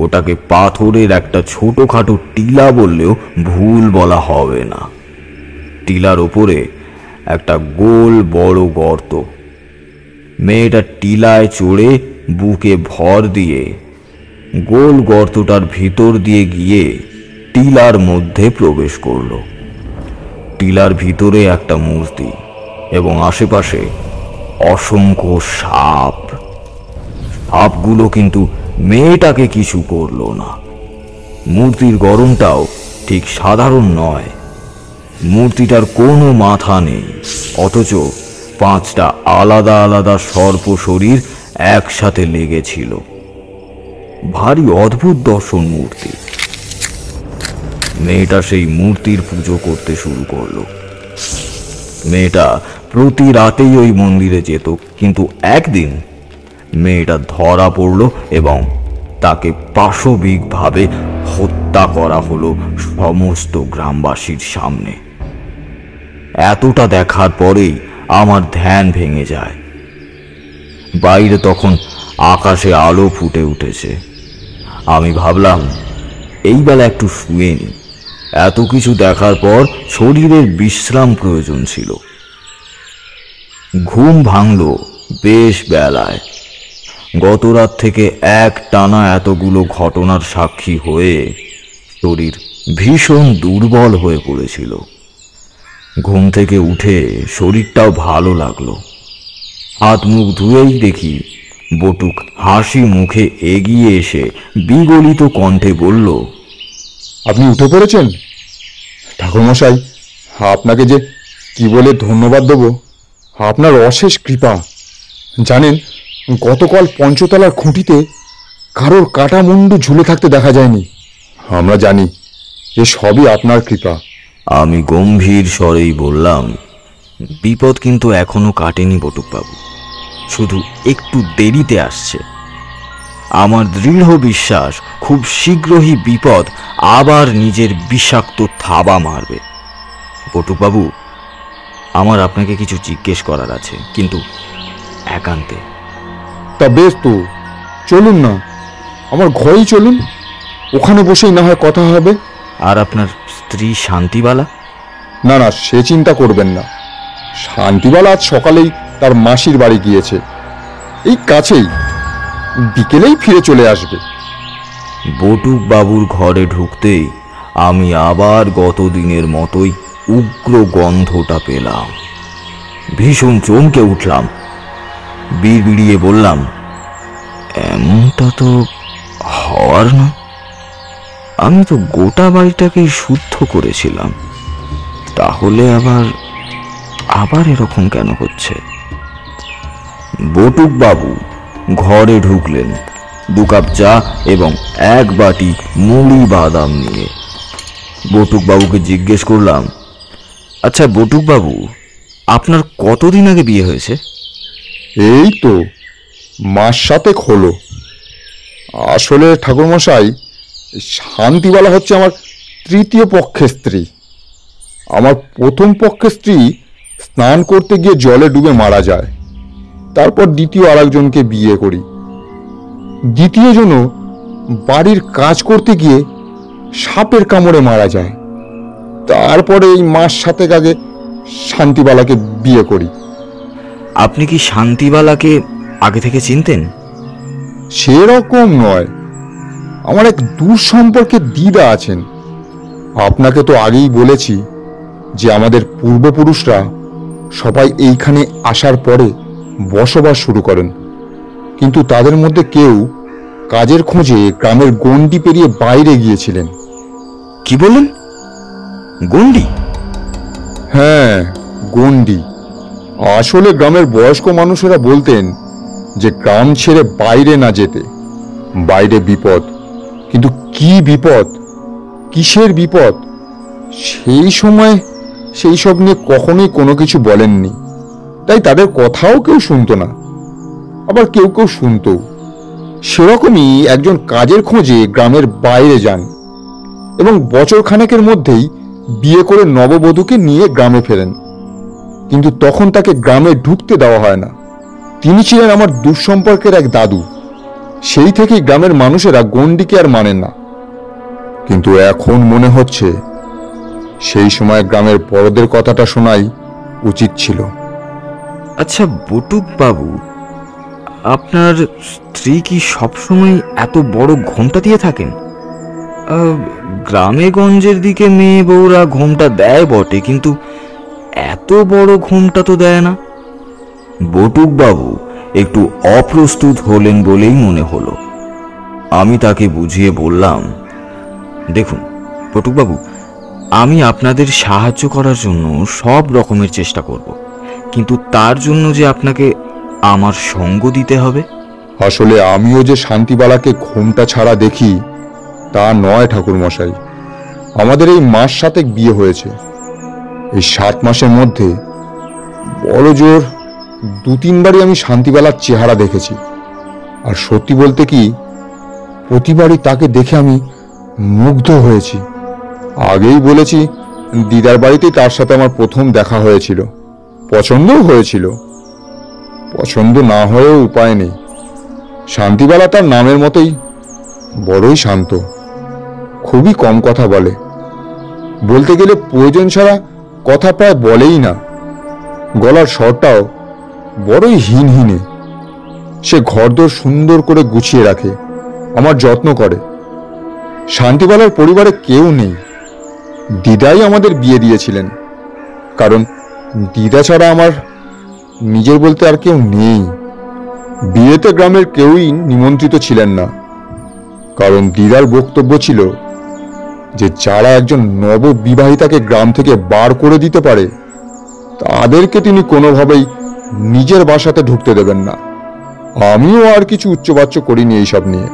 ওটাকে পাথরের একটা ছোটখাটো টিলা বললেও ভুল বলা হবে না। টিলার ওপরে একটা গোল বড় গর্ত। মেয়েটা টিলায় চড়ে বুকে ভর দিয়ে গোল গর্তটার ভিতর দিয়ে গিয়ে টিলার মধ্যে প্রবেশ করলো। টিলার ভিতরে একটা মূর্তি এবং আশেপাশে অসংখ্য সাপ। সাপগুলো কিন্তু মেয়েটাকে কিছু করলো না। মূর্তির গড়নটাও ঠিক সাধারণ নয়। মূর্তিটার কোনো মাথা নেই, অথচ 5টা আলাদা আলাদা সর্প শরীর একসাথে লেগেছিল। ভারী অদ্ভুত দর্শন মূর্তি। মেয়েটা সেই মূর্তির পুজো করতে শুরু করলো। মেয়েটা প্রতি রাতেই ওই মন্দিরে যেত, কিন্তু একদিন মেয়েটা ধরা পড়ল এবং তাকে পাশবিকভাবে হত্যা করা হলো সমস্ত গ্রামবাসীর সামনে। এতটা দেখার পরেই আমার ধ্যান ভেঙে যায়। বাইরে তখন আকাশে আলো ফুটে উঠেছে। আমি ভাবলাম এই বেলা একটু শুয়ে নি। এত কিছু দেখার পর শরীরের বিশ্রাম প্রয়োজন ছিল। ঘুম ভাঙল বেশ বেলায়। গত রাত থেকে এক টানা এতগুলো ঘটনার সাক্ষী হয়ে শরীর ভীষণ দুর্বল হয়ে পড়েছিল। ঘুম থেকে উঠে শরীরটাও ভালো লাগলো। হাত মুখ ধুয়েই দেখি বটুক হাসি মুখে এগিয়ে এসে বিগলিত কণ্ঠে বলল, আপনি উঠে পড়েছেন? ঠাকুরমশাই, আপনাকে যে কি বলে ধন্যবাদ দেব। আপনার অশেষ কৃপা। জানেন, গতকাল পঞ্চতলার খুঁটিতে কারোর কাটা মুন্ডু ঝুলে থাকতে দেখা যায়নি। আমরা জানি এ সবই আপনার কৃপা। আমি গম্ভীর স্বরেই বললাম, বিপদ কিন্তু এখনো কাটেনি বটুকবাবু, শুধু একটু দেরিতে আসছে। আমার দৃঢ় বিশ্বাস খুব শীঘ্রই বিপদ আবার নিজের বিষাক্ত থাবা মারবে। বটুকবাবু, আমার আপনাকে কিছু জিজ্ঞেস করার আছে, কিন্তু একান্তে। তা বেশ, তো চলুন না, আমার ঘরেই চলুন, ওখানে বসেই না হয় কথা হবে। আর আপনার স্ত্রী শান্তিবালা? না না, সে চিন্তা করবেন না। শান্তিবালা আজ সকালেই তার মাসির বাড়ি গিয়েছে, এই কাছেই, বিকেলেই ফিরে চলে আসবে। বটুক বাবুর ঘরে ঢুকতেই আমি আবার গত দিনের মতোই উগ্র গন্ধটা পেলাম। ভীষণ চমকে উঠলাম। বিড়বিড়িয়ে বললাম, এমনটা তো হওয়ার না। আমি তো গোটা বাড়িটাকেই শুদ্ধ করেছিলাম, তাহলে আবার এরকম কেন হচ্ছে? বটুক বাবু ঘরে ঢুকলেন 2 কাপ চা এবং 1 বাটি মুড়ি বাদাম নিয়ে। বটুক বাবুকে জিজ্ঞেস করলাম, আচ্ছা বটুক বাবু, আপনার কতদিন আগে বিয়ে হয়েছে? এই তো মাস 7 হলো। আসলে ঠাকুরমশাই, শান্তিবালা হচ্ছে আমার তৃতীয় পক্ষের স্ত্রী। আমার প্রথম পক্ষের স্ত্রী স্নান করতে গিয়ে জলে ডুবে মারা যায়। তারপর দ্বিতীয় আরেকজনকে বিয়ে করি। দ্বিতীয় জন বাড়ির কাজ করতে গিয়ে সাপের কামড়ে মারা যায়। তারপরে এই মাস 7 আগে শান্তিবালাকে বিয়ে করি। আপনি কি শান্তিবালাকে আগে থেকে চিনতেন? সেরকম নয়, আমার এক দূর সম্পর্কে দিদা আছেন। আপনাকে তো আগেই বলেছি যে আমাদের পূর্বপুরুষরা সবাই এইখানে আসার পরে বসবাস শুরু করেন, কিন্তু তাদের মধ্যে কেউ কাজের খোঁজে গ্রামের গণ্ডি পেরিয়ে বাইরে গিয়েছিলেন। কি বললেন? গণ্ডি? হ্যাঁ, গণ্ডি। আসলে গ্রামের বয়স্ক মানুষেরা বলতেন যে গ্রাম ছেড়ে বাইরে না যেতে, বাইরে বিপদ। কিন্তু কি বিপদ, কিসের বিপদ, সেই সময় সেই সব নিয়ে কখনোই কোনো কিছু বলেননি। তাই তাদের কথাও কেউ শুনতো না, আবার কেউ কেউ শুনতো। সেরকমই একজন কাজের খোঁজে গ্রামের বাইরে যান এবং বছর খানেকের মধ্যেই বিয়ে করে নববধূকে নিয়ে গ্রামে ফেরেন, কিন্তু তখন তাকে গ্রামে ঢুকতে দেওয়া হয় না। তিনি ছিলেন আমার দুঃসম্পর্কের এক দাদু। সেই থেকেই গ্রামের মানুষেরা গণ্ডিকে আর মানেন না। কিন্তু এখন মনে হচ্ছে সেই সময় গ্রামের বড়দের কথাটা শোনাই উচিত ছিল। আচ্ছা বটুক বাবু, আপনার স্ত্রী কি সবসময় এত বড় ঘোমটা দিয়ে থাকেন? গ্রামে গঞ্জের দিকে মেয়ে বউরা ঘোমটা দেয় বটে, কিন্তু এত বড় ঘোমটা তো দেয় না। বটুক বাবু একটু অপ্রস্তুত হলেন বলেই মনে হলো। আমি তাকে বুঝিয়ে বললাম, দেখুন বটুক বাবু, আমি আপনাদের সাহায্য করার জন্য সব রকমের চেষ্টা করব, কিন্তু তার জন্য যে আপনাকে আমার সঙ্গ দিতে হবে। আসলে আমিও যে শান্তিবালাকে ঘোমটা ছাড়া দেখি তা নয় ঠাকুরমশাই। আমাদের এই মাস 7 বিয়ে হয়েছে। এই 7 মাসের মধ্যে বড় জোর 2-3 বারই আমি শান্তিবালার চেহারা দেখেছি। আর সত্যি বলতে কি, প্রতিবারই তাকে দেখে আমি মুগ্ধ হয়েছি। আগেই বলেছি, দিদার বাড়িতেই তার সাথে আমার প্রথম দেখা হয়েছিল। পছন্দও হয়েছিল। পছন্দ না হয়েও উপায় নেই। শান্তিবালা তার নামের মতোই বড়ই শান্ত, খুবই কম কথা বলে। বলতে গেলে প্রয়োজন ছাড়া কথা প্রায় বলেই না। গলার স্বরটাও বড়ই হিনহিনে। সে ঘরদোর সুন্দর করে গুছিয়ে রাখে, আমার যত্ন করে। শান্তিবালার পরিবারে কেউ নেই। দিদাই আমাদের বিয়ে দিয়েছিলেন, কারণ দিদা ছাড়া আমার নিজের বলতে আর কেউ নেই। বিয়েতে গ্রামের কেউই নিমন্ত্রিত ছিলেন না, কারণ দিদার বক্তব্য ছিল যে যারা একজন নববিবাহিতাকে গ্রাম থেকে বার করে দিতে পারে তাদেরকে তিনি কোনোভাবেই নিজের বাসাতে ঢুকতে দেবেন না। আমিও আর কিছু উচ্চবাচ্য করিনি এইসব নিয়ে।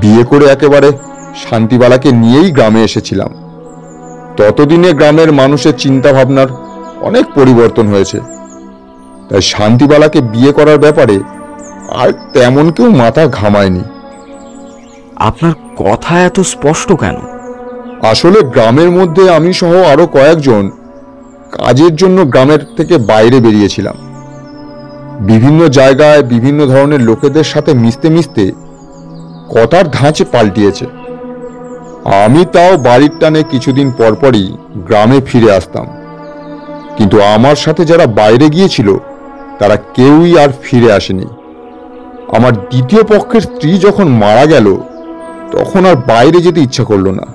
বিয়ে করে একেবারে শান্তিবালাকে নিয়েই গ্রামে এসেছিলাম। ততদিনে গ্রামের মানুষের চিন্তা ভাবনার অনেক পরিবর্তন হয়েছে, তাই শান্তিবালাকে বিয়ে করার ব্যাপারে আর তেমন কেউ মাথা ঘামায়নি। আপনার কথা এত স্পষ্ট কেন? আসলে গ্রামের মধ্যে আমি সহ আরো কয়েকজন কাজের জন্য গ্রামের থেকে বাইরে বেরিয়েছিলাম। বিভিন্ন জায়গায় বিভিন্ন ধরনের লোকেদের সাথে মিশতে মিশতে কথার ধাঁচে পাল্টিয়েছে। আমি তাও বাড়ির টানে কিছুদিন পরপরই গ্রামে ফিরে আসতাম, কিন্তু আমার সাথে যারা বাইরে গিয়েছিল তারা কেউই আর ফিরে আসেনি। আমার দ্বিতীয় পক্ষের স্ত্রী যখন মারা গেল তখন আর বাইরে যেতে ইচ্ছা করলো না।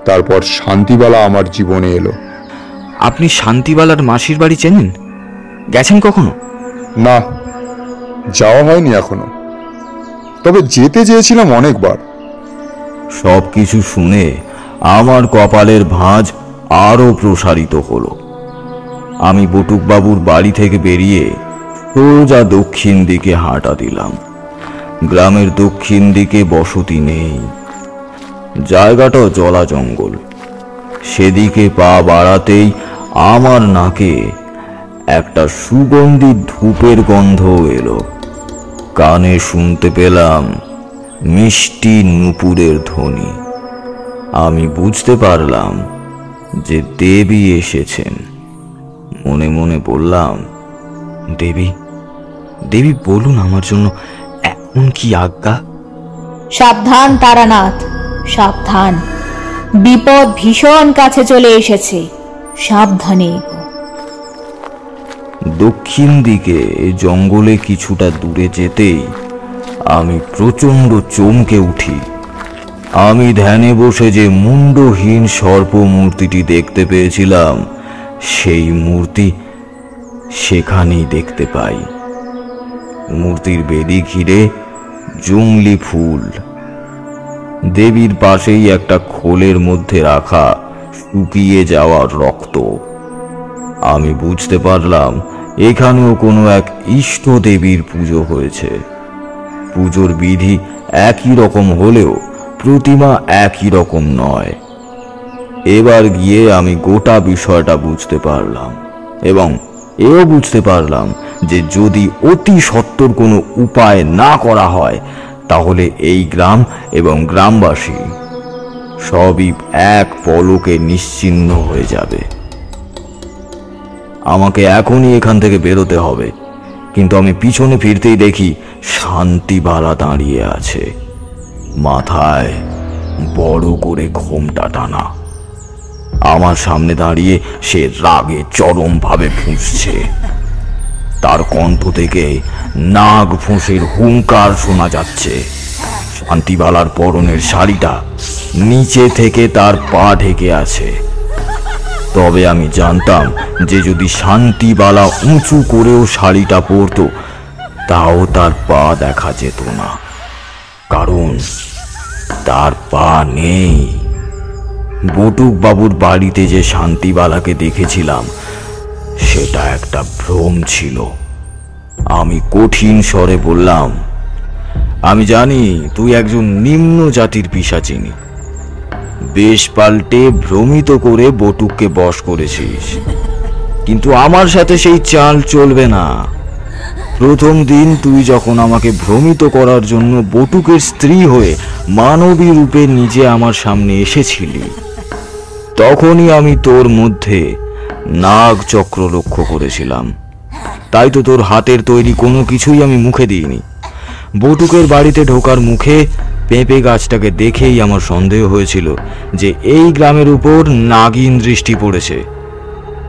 তারপর শান্তিবালা আমার জীবনে এলো। আপনি শান্তিবালার মাসির বাড়ি চেনেন? গেছেন কখনো? না, যাওয়া হয়নি এখনো, তবে যেতে চেয়েছিলাম অনেকবার। সবকিছু শুনে আমার কপালের ভাঁজ আরো প্রসারিত হলো। আমি বটুকবাবুর বাড়ি থেকে বেরিয়ে সোজা দক্ষিণ দিকে হাঁটা দিলাম। গ্রামের দক্ষিণ দিকে বসতি নেই, জায়গাটা জলা জঙ্গল। সেদিকে পা বাড়াতেই আমার নাকে একটা সুগন্ধি ধূপের গন্ধ এলো। কানে শুনতে পেলাম মিষ্টি নূপুরের ধ্বনি। আমি বুঝতে পারলাম যে দেবী এসেছেন। মনে মনে বললাম, দেবী, দেবী বলুন আমার জন্য এখন কি আজ্ঞা? সাবধান তারানাথ, সাবধান। বিপদ ভীষণ কাছে চলে এসেছে, সাবধানে এগো। দক্ষিণ দিকে জঙ্গলে কিছুটা দূরে যেতেই আমি প্রচণ্ড চমকে উঠি। আমি ধ্যানে বসে যে মুন্ডহীন সর্প মূর্তিটি দেখতে পেয়েছিলাম সেই মূর্তি সেখানেই দেখতে পাই। মূর্তির বেদি ঘিরে জংলি ফুল। দেবীর পাশেই একটা খোলের মধ্যে রাখা শুকিয়ে যাওয়া রক্ত। আমি বুঝতে পারলাম এখানেও কোনো এক ইষ্ট দেবীর পুজো হয়েছে। পুজোর বিধি একই রকম হলেও প্রতিমা একই রকম নয়। এবার গিয়ে আমি গোটা বিষয়টা বুঝতে পারলাম, এবং এও বুঝতে পারলাম যে যদি অতি সত্বর কোনো উপায় না করা হয় তাহলে এই গ্রাম এবং গ্রামবাসী সবই এক পলকে নিশ্চিহ্ন হয়ে যাবে। আমাকে এখনই এখান থেকে বেরোতে হবে, কিন্তু আমি পিছনে ফিরতেই দেখি শান্তিবালা দাঁড়িয়ে আছে, মাথায় বড় করে ঘোমটা টানা। আমার সামনে দাঁড়িয়ে সে রাগে চরমভাবে ফুঁসছে। তার কণ্ঠ থেকে নাগ ফুঁসের হুঙ্কার শোনা যাচ্ছে। শান্তিবালার পরনের শাড়িটা নিচে থেকে তার পা ঢেকে আছে। তবে আমি জানতাম যে যদি শান্তিবালা উঁচু করেও শাড়িটা পরতো তাও তার পা দেখা যেত না, কারণ তার পা নেই। বটুকবাবুর বাড়িতে যে শান্তিবালাকে দেখেছিলাম সেটা একটা ভ্রম ছিল। আমি কঠিন স্বরে বললাম, আমি জানি তুই একজন নিম্ন জাতির পিশাচিনী। বেশ পাল্টে ভ্রমিত করে বটুককে বশ করেছিস, কিন্তু আমার সাথে সেই চাল চলবে না। প্রথম দিন তুই যখন আমাকে ভ্রমিত করার জন্য বটুকের স্ত্রী হয়ে মানবী রূপে নিজে আমার সামনে এসেছিলি, তখনই আমি তোর মধ্যে নাগ চক্র লক্ষ্য করেছিলাম। তাই তো তোর হাতের তৈরি কোনো কিছুই আমি মুখে দিইনি। বটুকের বাড়িতে ঢোকার মুখে পেঁপে গাছটাকে দেখেই আমার সন্দেহ হয়েছিল যে এই গ্রামের উপর নাগিন দৃষ্টি পড়েছে।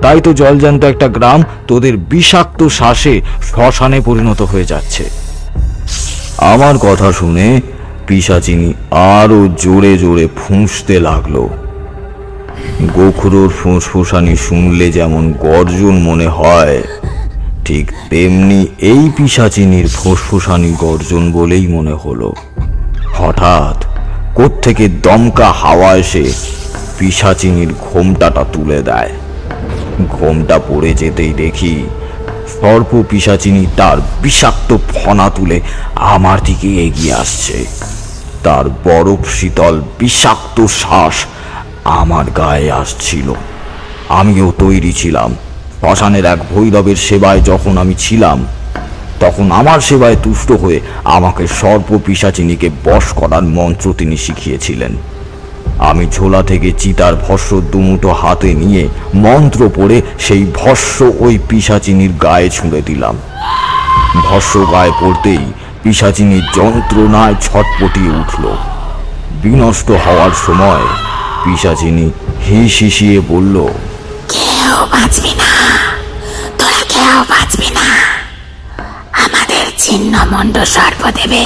তাই তো জলজান্ত একটা গ্রাম তোদের বিষাক্ত শ্বাসে শ্মশানে পরিণত হয়ে যাচ্ছে। আমার কথা শুনে পিশাচিনী আরো জোরে জোরে ফুঁসতে লাগলো। গোখরোর ফুঁসফুসানি শুনলে যেমন গর্জন মনে হয়, ঠিক তেমনি এই পিশাচিনীর ফুঁসফুসানি গর্জন বলেই মনে হলো। হঠাৎ কোত্থেকে দমকা হাওয়া এসে পিশাচিনীর ঘোমটাটা তুলে দেয়। ঘোমটা পড়ে যেতেই দেখি সর্প পিশাচিনী তার বিষাক্ত ফনা তুলে আমার দিকে এগিয়ে আসছে। তার বরফ শীতল বিষাক্ত শ্বাস আমার গায়ে আসছিল। আমিও তৈরি ছিলাম। শ্মশানের এক ভৈরবের সেবায় যখন আমি ছিলাম, তখন আমার সেবায় তুষ্ট হয়ে আমাকে সর্প পিশাচিনীকে বশ করার মন্ত্র তিনি শিখিয়েছিলেন। আমি ঝোলা থেকে চিতার ভস্য দুমুটো হাতে নিয়ে মন্ত্র পড়ে সেই ভস্য ওই পিশাচিনীর গায়ে ছুঁড়ে দিলাম। ভস্য গায়ে পড়তেই পিশাচিনীর যন্ত্রণায় ছটপটিয়ে উঠল। বিনষ্ট হওয়ার সময় পিশাচিনী হিস হিসিয়ে বলল, কেউ বাঁচবি না, তোরা কেউ বাঁচবি না। আমাদের ছিন্ন মন্ড সর্প দেবে,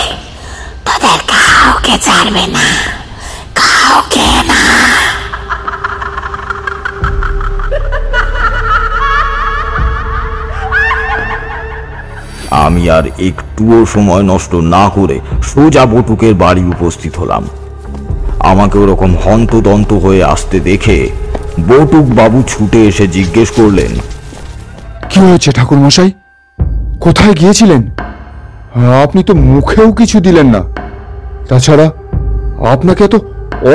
তোদের কাউকে ছাড়বে না, কাউকে না। আমি আর একটুও সময় নষ্ট না করে সোজা বটুকের বাড়ি উপস্থিত হলাম। আমাকে ওরকম হন্তদন্ত হয়ে আসতে দেখে বটুক বাবু ছুটে এসে জিজ্ঞেস করলেন, কি হয়েছে ঠাকুর মশাই? কোথায় গিয়েছিলেন? আপনি তো মুখেও কিছু দিলেন না। তাছাড়া আপনাকে এত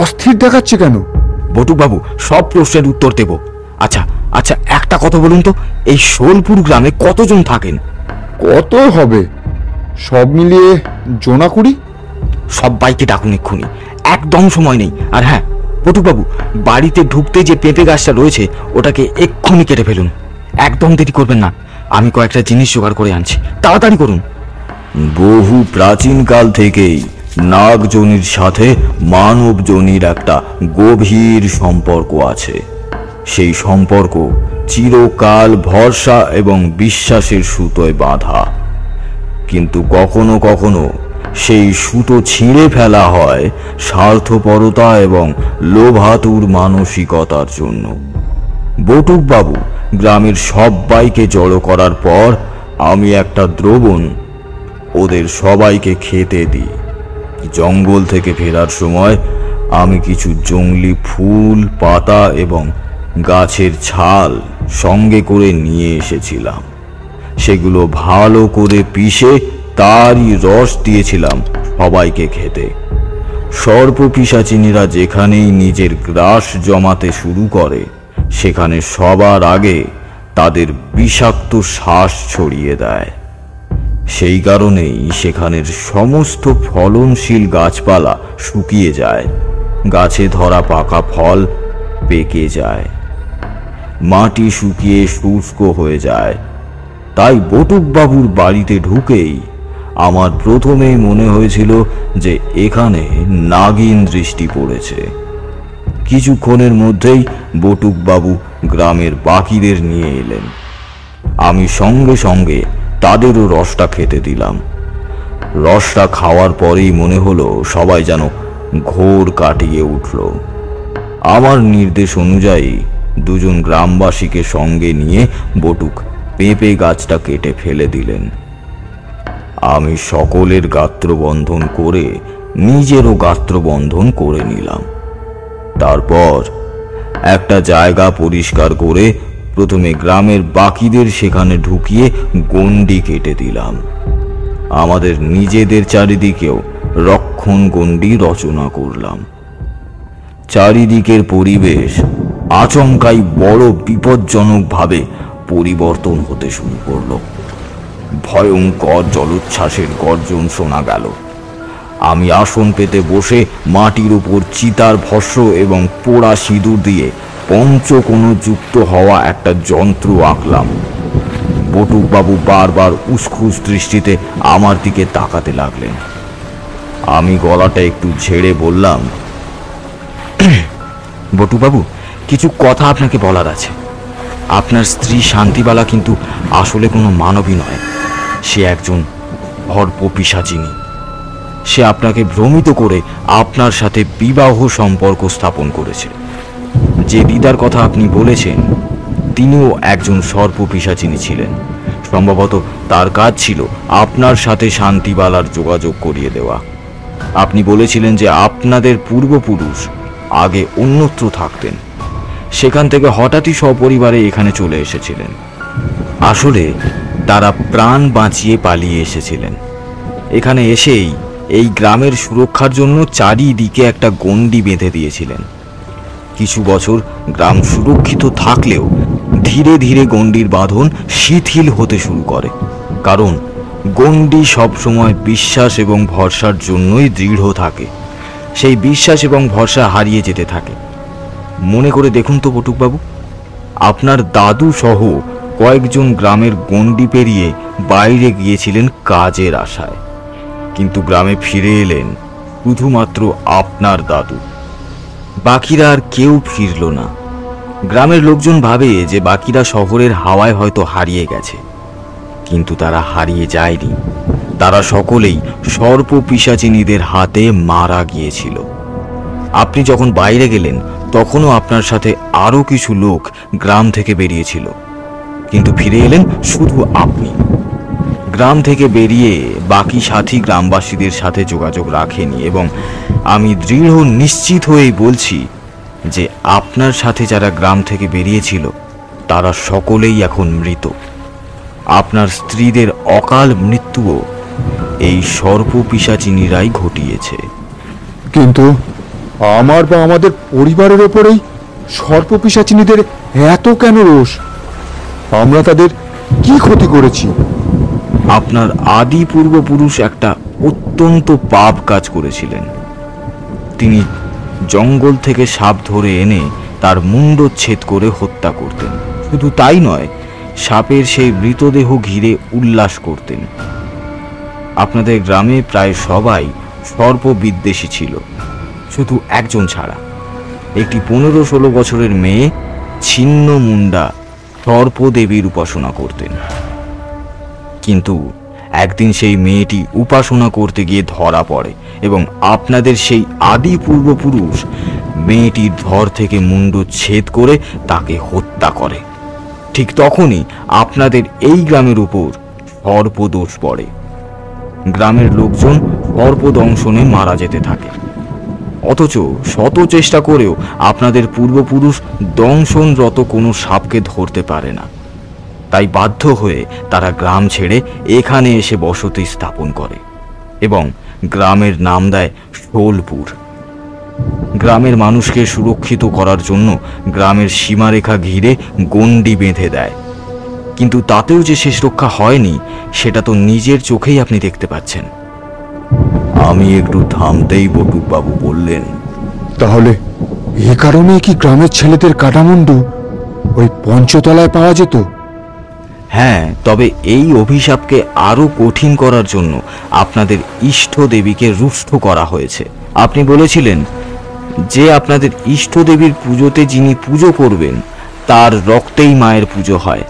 অস্থির দেখাচ্ছে কেন? বটুক বাবু, সব প্রশ্নের উত্তর দেব। আচ্ছা আচ্ছা, একটা কথা বলুন তো, এই শোলপুর গ্রামে কতজন থাকেন? কত হবে? সব মিলিয়ে জোনা কুড়ি। সবাইকে ডাকুন এক্ষুনি, একদম সময় নেই। আর হ্যাঁ বটুক বাবু, বাড়িতে ঢুকতে যে পেঁপে গাছটা রয়েছে ওটাকে এক্ষুনি কেটে ফেলুন। একদম দেরি করবেন না, আমি কয়েকটা জিনিস জোগাড় করে আনছি, তাড়াতাড়ি করুন। বহু প্রাচীনকাল থেকেই নাগজনির সাথে মানবজনির একটা গভীর সম্পর্ক আছে। সেই সম্পর্ক চিরকাল ভরসা এবং বিশ্বাসের সুতোয় বাঁধা। কিন্তু কখনো কখনো সেই সুতো ছিঁড়ে ফেলা হয় স্বার্থপরতা এবং লোভাতুর মানসিকতার জন্য। বটুক বাবু গ্রামের সবাইকে জড়ো করার পর আমি একটা দ্রবণ ওদের সবাইকে খেতে দিই। জঙ্গল থেকে ফেরার সময় আমি কিছু জংলি ফুল, পাতা এবং গাছের ছাল সঙ্গে করে নিয়ে এসেছিলাম। সেগুলো ভালো করে পিষে তারই রস দিয়েছিলাম সবাইকে খেতে। সর্প পিশাচিনীরা যেখানেই নিজের গ্রাস জমাতে শুরু করে, সেখানে সবার আগে তাদের বিষাক্ত শ্বাস ছড়িয়ে দেয়। সেই কারণেই সেখানের সমস্ত ফলনশীল গাছপালা শুকিয়ে যায়, গাছে ধরা পাকা ফল পেকে যায়, মাটি শুকিয়ে শুষ্ক হয়ে যায়। তাই বটুক বাবুর বাড়িতে ঢুকেই আমার প্রথমেই মনে হয়েছিল যে এখানে নাগিন দৃষ্টি পড়েছে। কিছুক্ষণের মধ্যেই বটুক বাবু গ্রামের বাকিদের নিয়ে এলেন। আমি সঙ্গে সঙ্গে তাদেরও রসটা খেতে দিলাম। রসটা খাওয়ার পরেই মনে হলো সবাই যেন ঘোর কাটিয়ে উঠল। আমার নির্দেশ অনুযায়ী দুজন গ্রামবাসীকে সঙ্গে নিয়ে বটুক পেঁপে গাছটা কেটে ফেলে দিলেন। আমি সকলের গাত্রবন্ধন করে নিজেরও গাত্রবন্ধন করে নিলাম। তারপর একটা জায়গা পরিষ্কার করে প্রথমে গ্রামের বাকিদের সেখানে ঢুকিয়ে গণ্ডি কেটে দিলাম। আমাদের নিজেদের চারিদিকেও রক্ষণ গণ্ডি রচনা করলাম। চারিদিকের পরিবেশ আচমকাই বড় বিপজ্জনকভাবে পরিবর্তন হতে শুরু করলো। ভয়ঙ্কর জলোচ্ছ্বাসের গর্জন শোনা গেল। আমি আসন পেতে বসে মাটির উপর চিতার ভস্য এবং পোড়া সিঁদুর দিয়ে পঞ্চকোণ যুক্ত হওয়া একটা যন্ত্র আঁকলাম। বটুকবাবু বারবার উসখুস দৃষ্টিতে আমার দিকে তাকাতে লাগলেন। আমি গলাটা একটু ঝেড়ে বললাম, বটুবাবু, কিছু কথা আপনাকে বলার আছে। আপনার স্ত্রী শান্তিবালা কিন্তু আসলে কোনো মানবী নয়, সে একজন সর্পপিশাচিনী। সে আপনাকে ভ্রমিত করে আপনার সাথে বিবাহ সম্পর্ক স্থাপন করেছে। যে দিদার কথা আপনি বলেছেন তিনিও একজন সর্পপিশাচিনী ছিলেন। সম্ভবত তার কাজ ছিল আপনার সাথে শান্তিবালার যোগাযোগ করিয়ে দেওয়া। আপনি বলেছিলেন যে আপনাদের পূর্বপুরুষ আগে অন্যত্র থাকতেন, সেখান থেকে হঠাৎই সপরিবারে এখানে চলে এসেছিলেন। আসলে তারা প্রাণ বাঁচিয়ে পালিয়ে এসেছিলেন। এখানে এসেই এই গ্রামের সুরক্ষার জন্য চারিদিকে একটা গণ্ডি বেঁধে দিয়েছিলেন। কিছু বছর গ্রাম সুরক্ষিত থাকলেও ধীরে ধীরে গণ্ডির বাঁধন শিথিল হতে শুরু করে, কারণ গণ্ডি সবসময় বিশ্বাস এবং ভরসার জন্যই দৃঢ় থাকে। সেই বিশ্বাস এবং ভরসা হারিয়ে যেতে থাকে। মনে করে দেখুন তো বটুকবাবু, আপনার দাদু সহ কয়েকজন গ্রামের গণ্ডি পেরিয়ে বাইরে গিয়েছিলেন কাজের আশায়, কিন্তু গ্রামে ফিরে এলেন শুধুমাত্র আপনার দাদু। বাকিরা আর কেউ ফিরল না। গ্রামের লোকজন ভাবে যে বাকিরা শহরের হাওয়ায় হয়তো হারিয়ে গেছে, কিন্তু তারা হারিয়ে যায়নি। তারা সকলেই সর্পপিশাচিনীদের হাতে মারা গিয়েছিল। আপনি যখন বাইরে গেলেন তখনও আপনার সাথে আরও কিছু লোক গ্রাম থেকে বেরিয়েছিল, কিন্তু ফিরে এলেন শুধু আপনি। গ্রাম থেকে বেরিয়ে বাকি সাথী গ্রামবাসীদের সাথে যোগাযোগ রাখেনি, এবং আমি দৃঢ় নিশ্চিত হয়েই বলছি যে আপনার সাথে যারা গ্রাম থেকে বেরিয়েছিল তারা সকলেই এখন মৃত। আপনার স্ত্রীদের অকাল মৃত্যুও এই সর্পপিশাচিনীরাই ঘটিয়েছে। কিন্তু আমার বা আমাদের পরিবারের ওপরেই সর্পপিশাচিনীদের এত কেন রোষ? আমরা তাদের কি ক্ষতি করেছি? আপনার আদি পূর্বপুরুষ একটা অত্যন্ত পাপ কাজ করেছিলেন। তিনি জঙ্গল থেকে সাপ ধরে এনে তার মুণ্ডচ্ছেদ করে হত্যা করতেন। শুধু তাই নয়, সাপের সেই মৃতদেহ ঘিরে উল্লাস করতেন। আপনাদের গ্রামে প্রায় সবাই সর্পবিদ্বেষী ছিল, শুধু একজন ছাড়া। একটি 15-16 বছরের মেয়ে ছিন্ন মুন্ডা সর্পদেবীর উপাসনা করতেন। কিন্তু একদিন সেই মেয়েটি উপাসনা করতে গিয়ে ধরা পড়ে এবং আপনাদের সেই আদি পূর্বপুরুষ মেয়েটির ধর থেকে মুন্ড ছেদ করে তাকে হত্যা করে। ঠিক তখনই আপনাদের এই গ্রামের উপর সর্পদোষ পড়ে। গ্রামের লোকজন সর্পদংশনে মারা যেতে থাকে, অথচ শত চেষ্টা করেও আপনাদের পূর্বপুরুষ দংশনরত কোনো সাপকে ধরতে পারে না। তাই বাধ্য হয়ে তারা গ্রাম ছেড়ে এখানে এসে বসতি স্থাপন করে এবং গ্রামের নাম দেয় শোলপুর। গ্রামের মানুষকে সুরক্ষিত করার জন্য গ্রামের সীমারেখা ঘিরে গণ্ডি বেঁধে দেয়, কিন্তু তাতেও যে শেষ রক্ষা হয়নি সেটা তো নিজের চোখেই আপনি দেখতে পাচ্ছেন। আমি একটু থামতেই বটুকবাবু বললেন, তাহলে এ কারণে কি গ্রামের ছেলেদের কাটামুন্ডু ওই পঞ্চতলায় পাওয়া যেত? হ্যাঁ, তবে এই অভিশাপকে আরো কঠিন করার জন্য আপনাদের ইষ্ট দেবীকে রুষ্ট করা হয়েছে। আপনি বলেছিলেন যে আপনাদের ইষ্ট দেবীর পুজোতে যিনি পুজো করবেন তার রক্তেই মায়ের পুজো হয়,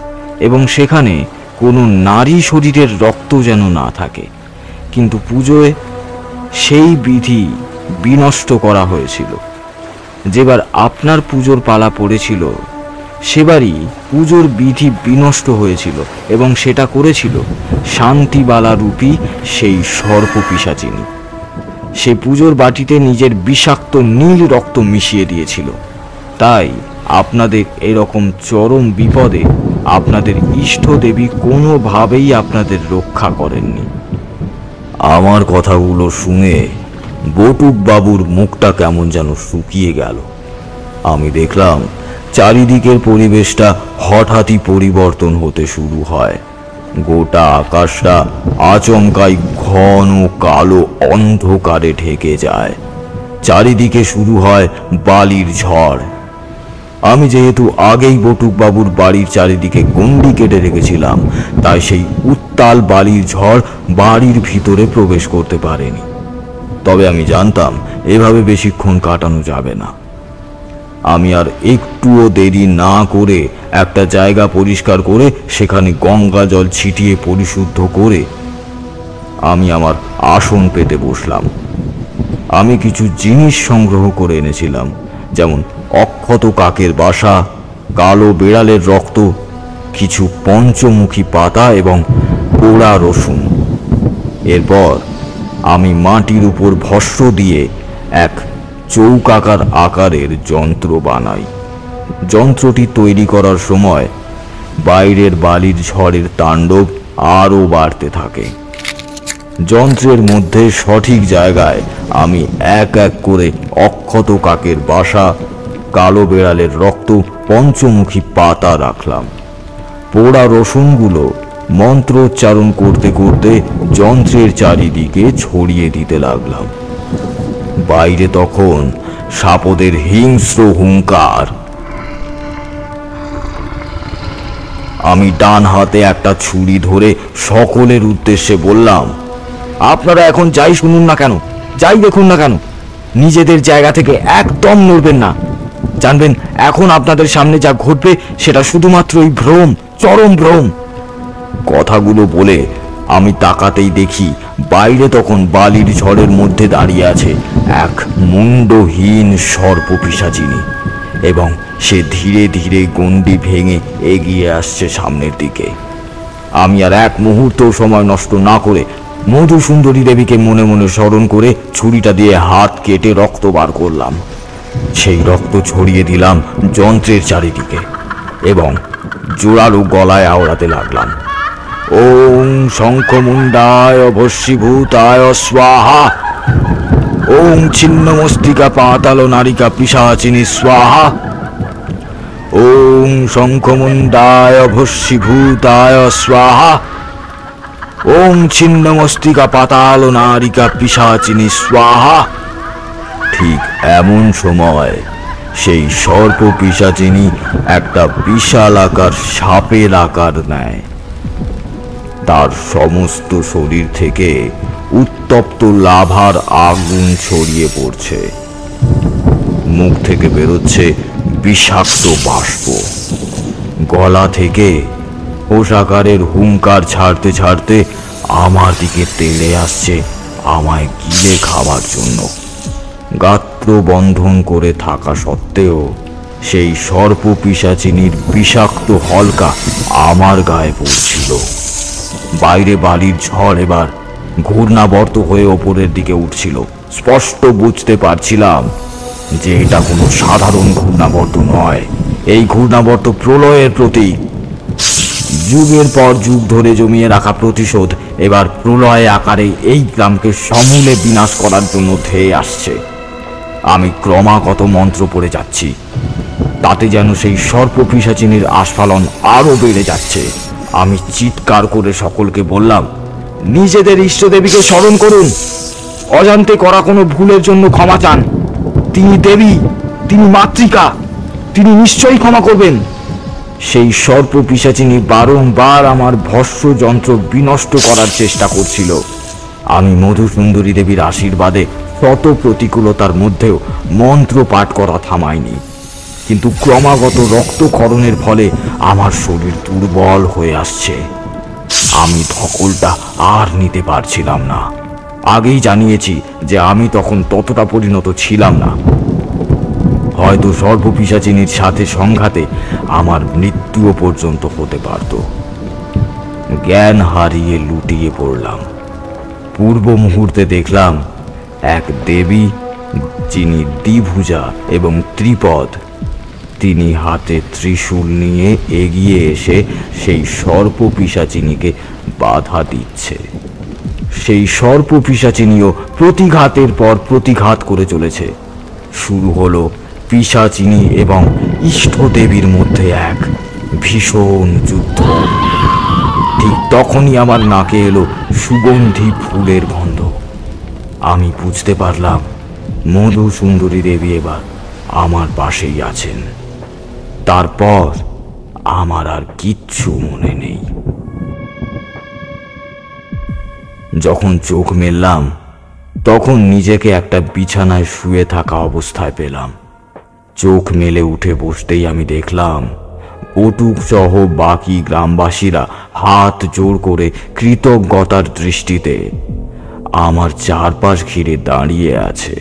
এবং সেখানে কোনো নারী শরীরের রক্ত যেন না থাকে। কিন্তু পুজোয় সেই বিধি বিনষ্ট করা হয়েছিল। যেবার আপনার পুজোর পালা পড়েছিল সেবারই পুজোর বিধি বিনষ্ট হয়েছিল, এবং সেটা করেছিল শান্তিবালা রূপী সেই সর্পপিশাচিনী। সে পুজোর বাটিতে নিজের বিষাক্ত নীল রক্ত মিশিয়ে দিয়েছিল। তাই আপনাদের এরকম চরম বিপদে আপনাদের ইষ্ট দেবী কোনোভাবেই আপনাদের রক্ষা করেননি। আমার কথাগুলো শুনে বটুকবাবুর মুখটা কেমন যেন শুকিয়ে গেল। আমি দেখলাম চারিদিকের পরিবেশটা হঠাৎই পরিবর্তন হতে শুরু হয়। গোটা আকাশটা আচমকাই ঘন কালো অন্ধকারে ঢেকে যায়। চারিদিকে শুরু হয় বালির ঝড়। আমি যেহেতু আগেই বটুকবাবুর বাড়ির চারিদিকে গণ্ডি কেটে রেখেছিলাম, তাই সেই উত্তাল বালির ঝড় বাড়ির ভিতরে প্রবেশ করতে পারেনি। তবে আমি জানতাম এভাবে বেশিক্ষণ কাটানো যাবে না। আমি আর একটুও দেরি না করে একটা জায়গা পরিষ্কার করে সেখানে গঙ্গা জল ছিটিয়ে পরিশুদ্ধ করে আমি আমার আসন পেতে বসলাম। আমি কিছু জিনিস সংগ্রহ করে এনেছিলাম, যেমন অক্ষত কাকের বাসা, কালো বেড়ালের রক্ত, কিছু পঞ্চমুখী পাতা এবং পোড়া রসুন। এরপর আমি মাটির উপর ভস্ম দিয়ে এক চৌকাকার আকারের যন্ত্র বানাই। যন্ত্রটি তৈরি করার সময় বাইরের বালির ঝড়ের তাণ্ডব আরও বাড়তে থাকে। যন্ত্রের মধ্যে সঠিক জায়গায় আমি এক এক করে অক্ষত কাকের বাসা, কালো বেড়ালের রক্ত, পঞ্চমুখী পাতা রাখলাম। পোড়া রসুনগুলো মন্ত্রোচ্চারণ করতে করতে যন্ত্রের চারিদিকে ছড়িয়ে দিতে লাগলাম। বাইরে তখন সাপদের হিংস্র হুঙ্কার। আমি ডান হাতে একটা ছুরি ধরে সকলের উদ্দেশ্যে বললাম, আপনারা এখন যাই শুনুন না কেন, যাই দেখুন না কেন, নিজেদের জায়গা থেকে একদম নড়বেন না। জানবেন এখন আপনাদের সামনে যা ঘটবে সেটা শুধুমাত্রই ভ্রম, চরম ভ্রম। কথাগুলো বলে আমি তাকাতেই দেখি বাইরে তখন বালির ঝড়ের মধ্যে দাঁড়িয়ে আছে এক মুন্ডহীন সর্পপিশাচিনী, এবং সে ধীরে ধীরে গণ্ডি ভেঙে এগিয়ে আসছে সামনের দিকে। আমি আর এক মুহূর্ত সময় নষ্ট না করে মধুসুন্দরী দেবীকে মনে মনে স্মরণ করে ছুরিটা দিয়ে হাত কেটে রক্ত বার করলাম। সেই রক্ত ছড়িয়ে দিলাম যন্ত্রের চারিদিকে এবং জোরালো গলায় আওড়াতে লাগলাম, ওং শঙ্খমুণ্ডায় ভস্মীভূতায় স্বাহা, ওং ছিন্নমস্তিকা পাতাল নারিকা পিশাচিনী স্বাহা, ওং শঙ্খমুণ্ডায় ভস্মীভূতায় স্বাহা, ওং ছিন্নমস্তিকা পাতাল নারিকা পিশাচিনী স্বাহা। ঠিক এমন সময় সেই সর্প পিশাচিনী একটা বিশাল আকার সাপের আকার নেয়। তার সমস্ত শরীর থেকে উত্তপ্ত লাভার আগুন ছড়িয়ে পড়ছে। মুখ থেকে বেরোচ্ছে বিষাক্ত বাষ্প। গলা থেকে পোশাকারের হুঙ্কার ছাড়তে ছাড়তে আমার দিকে তেড়ে আসছে আমায় গিলে খাওয়ার জন্য। গাত্র বন্ধন করে থাকা সত্ত্বেও সেই সর্প পিশাচিনীর বিষাক্ত হলকা আমার গায়ে পড়ছিল। বাইরে বালির ঝড় এবার ঘূর্ণাবর্ত হয়ে ওপরের দিকে উঠছিল। স্পষ্ট বুঝতে পারছিলাম যে এটা কোনো সাধারণ ঘূর্ণাবর্ত নয়। এই ঘূর্ণাবর্ত প্রলয়ের প্রতীক। যুগের পর যুগ ধরে জমিয়ে রাখা প্রতিশোধ এবার প্রলয় আকারে এই গ্রামকে সমূলে বিনাশ করার জন্য ধেয়ে আসছে। আমি ক্রমাগত মন্ত্র পড়ে যাচ্ছি, তাতে যেন সেই সর্প পিশাচিনীর আস্ফালন আরো বেড়ে যাচ্ছে। আমি চিৎকার করে সকলকে বললাম, নিজেদের ইষ্টদেবীকে স্মরণ করুন, অজান্তে করা কোনো ভুলের জন্য ক্ষমা চান। তিনি দেবী, তিনি মাতৃকা, তিনি নিশ্চয়ই ক্ষমা করবেন। সেই সর্প পিশাচিনী বারংবার আমার ভস্ম যন্ত্র বিনষ্ট করার চেষ্টা করছিল। আমি মধুসুন্দরী দেবীর আশীর্বাদে শত প্রতিকূলতার মধ্যেও মন্ত্র পাঠ করা থামায়নি, কিন্তু ক্রমাগত রক্তক্ষরণের ফলে আমার শরীর দুর্বল হয়ে আসছে। আমি ধকলটা আর নিতে পারছিলাম না। আগেই জানিয়েছি যে আমি তখন ততটা পরিণত ছিলাম না। হয়তো সর্বপিশাচিনীর সাথে সংঘাতে আমার মৃত্যুও পর্যন্ত হতে পারত। জ্ঞান হারিয়ে লুটিয়ে পড়লাম। পূর্ব মুহূর্তে দেখলাম এক দেবী, যিনি দ্বিভুজা এবং ত্রিপদ, তিনি হাতে ত্রিশূল নিয়ে এগিয়ে এসে সেই সর্প পিশাচিনীকে বাধা দিচ্ছে। সেই সর্প পিশাচিনীও প্রতিঘাতের পর প্রতিঘাত করে চলেছে। শুরু হলো পিশাচিনী এবং ইষ্ট দেবীর মধ্যে এক ভীষণ যুদ্ধ। ঠিক তখনই আমার নাকে এলো সুগন্ধি ফুলের গন্ধ। আমি বুঝতে পারলাম মধু সুন্দরী দেবী এবার আমার পাশেই আছেন। তারপর আমার আর কিচ্ছু মনে নেই। যখন চোখ মেললাম তখন নিজেকে একটা বিছানায় শুয়ে থাকা অবস্থায় পেলাম। চোখ মেলে উঠে বসতেই আমি দেখলাম বটুক সহ বাকি গ্রামবাসীরা হাত জোড় করে কৃতজ্ঞতার দৃষ্টিতে আমার চারপাশ ঘিরে দাঁড়িয়ে আছে।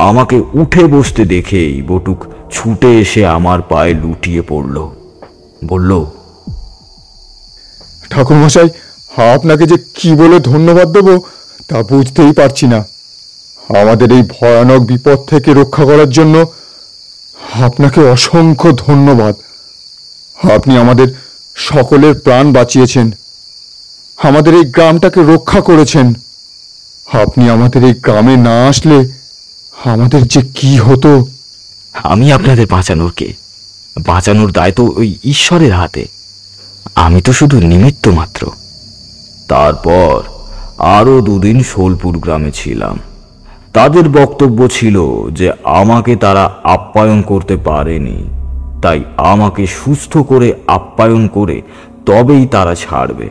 আমাকে উঠে বসতে দেখেই বটুক ছুটে এসে আমার পায়ে লুটিয়ে পড়ল, বলল, ঠাকুরমশাই, আপনাকে যে কি বলে ধন্যবাদ দেব তা বুঝতেই পারছি না। আমাদের এই ভয়ানক বিপদ থেকে রক্ষা করার জন্য আপনাকে অসংখ্য ধন্যবাদ। আপনি আমাদের সকলের প্রাণ বাঁচিয়েছেন, আমাদের এই গ্রামটাকে রক্ষা করেছেন। আপনি আমাদের এই গ্রামে না আসলে আমাদের যে কি হতো। আমি আপনাদের বাঁচানোর দায় তো ওই ঈশ্বরের হাতে, আমি তো শুধু নিমিত্ত মাত্র। তারপর আরো 2 দিন সোলপুর গ্রামে ছিলাম। তাদের বক্তব্য ছিল যে আমাকে তারা আপ্যায়ন করতে পারেনি, তাই আমাকে সুস্থ করে আপ্যায়ন করে তবেই তারা ছাড়বে।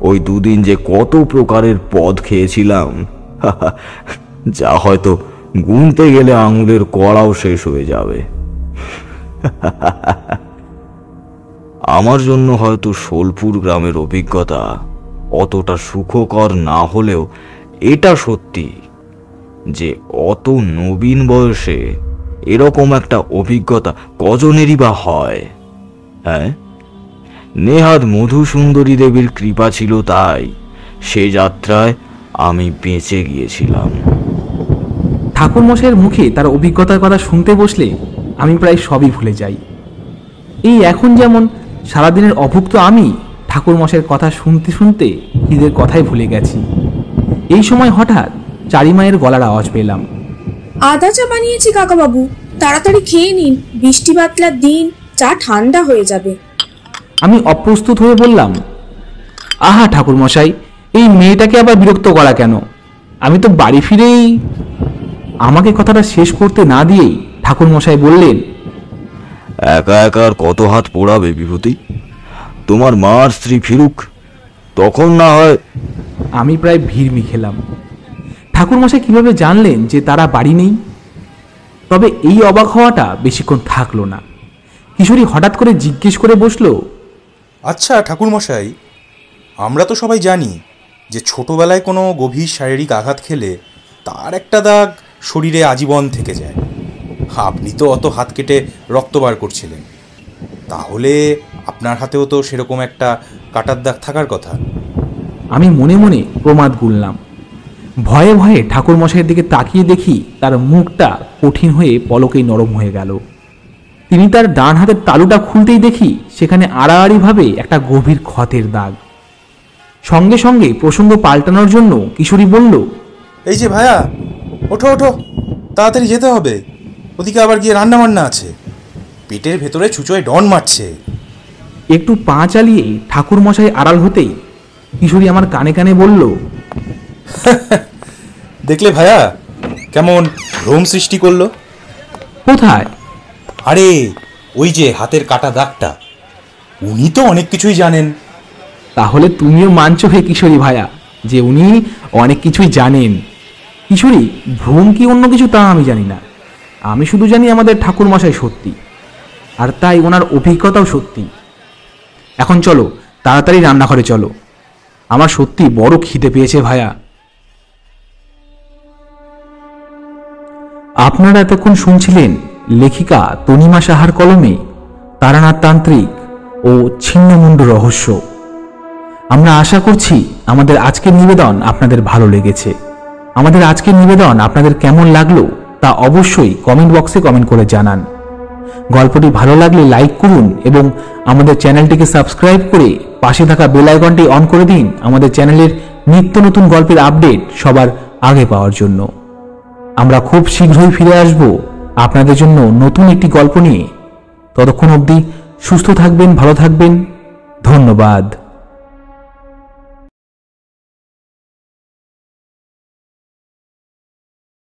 ওই 2 দিন যে কত প্রকারের পদ খেয়েছিলাম যা হয়তো গুনতে গেলে আঙুলের কড়াও শেষ হয়ে যাবে। আমার জন্য হয়তো সোলপুর গ্রামের অভিজ্ঞতা অতটা সুখকর না হলেও এটা সত্যি যে অত নবীন বয়সে এরকম একটা অভিজ্ঞতা কজনেরই বা হয়। হ্যাঁ, নেহাত মধু সুন্দরী দেবীর কৃপা ছিল, তাই সে যাত্রায় আমি বেঁচে গিয়েছিলাম। ঠাকুরমশাইয়ের মুখে তার অভিজ্ঞতার কথা শুনতে বসলে আমি প্রায় সবই ভুলে যাই। এই এখন যেমন সারাদিনের অভুক্ত আমি ঠাকুরমশাইয়ের কথা শুনতে শুনতে ঈদের কথাই ভুলে গেছি। এই সময় হঠাৎ চারিমায়ের গলার আওয়াজ পেলাম। আদা চা বানিয়েছি কাকাবাবু, তাড়াতাড়ি খেয়ে নিন, বৃষ্টি বাতলার দিন, চা ঠান্ডা হয়ে যাবে। আমি অপ্রস্তুত হয়ে বললাম, আহা ঠাকুরমশাই, এই মেয়েটাকে আবার বিরক্ত করা কেন? আমি তো বাড়ি ফিরেই। আমাকে কথাটা শেষ করতে না দিয়েই ঠাকুরমশাই বললেন, একা একা আর কত হাত পোড়াবে বিভূতি? তোমার মার স্ত্রী ফিরুক, তখন না হয়। আমি প্রায় ভিড়মি খেলাম। ঠাকুরমশাই কিভাবে জানলেন যে তারা বাড়ি নেই? তবে এই অবাক হওয়াটা বেশিক্ষণ থাকলো না। কিশোরী হঠাৎ করে জিজ্ঞেস করে বসলো, আচ্ছা ঠাকুরমশাই, আমরা তো সবাই জানি যে ছোটবেলায় কোনো গভীর শারীরিক আঘাত খেলে তার একটা দাগ শরীরে আজীবন থেকে যায়। আপনি তো অত হাত কেটে রক্ত বার করছিলেন, তাহলে আপনার হাতেও তো সেরকম একটা কাটার দাগ থাকার কথা। আমি মনে মনে প্রমাদ গুনলাম। ভয়ে ভয়ে ঠাকুরমশাইয়ের দিকে তাকিয়ে দেখি তার মুখটা কঠিন হয়ে পলকেই নরম হয়ে গেল। তিনি তার ডান হাতের তালুটা খুলতেই দেখি সেখানে আড়াআড়িভাবে একটা গভীর ক্ষতের দাগ। সঙ্গে সঙ্গে প্রসঙ্গ পাল্টানোর জন্য কিশোরী বলল, এই যে ভায়া, ওঠো ওঠো, তাড়াতাড়ি যেতে হবে, ওদিকে আবার গিয়ে রান্না বান্না আছে, পেটের ভেতরে ছুঁচোয় ডন মারছে। একটু পা চালিয়ে ঠাকুরমশাই আড়াল হতেই কিশোরী আমার কানে কানে বলল, দেখলে ভায়া কেমন ভ্রম সৃষ্টি করলো? কোথায়? আরে ওই যে হাতের কাটা দাগটা, উনি তো অনেক কিছুই জানেন। তাহলে তুমিও মানছো হে কিশোরী ভায়া যে উনি অনেক কিছুই জানেন? কিশোরী, ভ্রম কি অন্য কিছু তা আমি জানি না, আমি শুধু জানি আমাদের ঠাকুরমশাই সত্যি, আর তাই ওনার অভিজ্ঞতাও সত্যি। এখন চলো, তাড়াতাড়ি রান্নাঘরে চলো, আমার সত্যি বড় খিদে পেয়েছে ভায়া। আপনারা এতক্ষণ শুনছিলেন লেখিকা তনিমা সাহার কলমে তারানাথ তান্ত্রিক ও ছিন্নমুণ্ড রহস্য। আমরা আশা করছি আমাদের আজকের নিবেদন আপনাদের ভালো লেগেছে। আমাদের আজকের নিবেদন আপনাদের কেমন লাগলো তা অবশ্যই কমেন্ট বক্সে কমেন্ট করে জানান। গল্পটি ভালো লাগলে লাইক করুন এবং আমাদের চ্যানেলটিকে সাবস্ক্রাইব করে পাশে থাকা বেল আইকনটি অন করে দিন আমাদের চ্যানেলের নিত্য নতুন গল্পের আপডেট সবার আগে পাওয়ার জন্য। আমরা খুব শীঘ্রই ফিরে আসব আপনাদের জন্য নতুন একটি গল্প নিয়ে। ততক্ষণ অবধি সুস্থ থাকবেন, ভালো থাকবেন। ধন্যবাদ।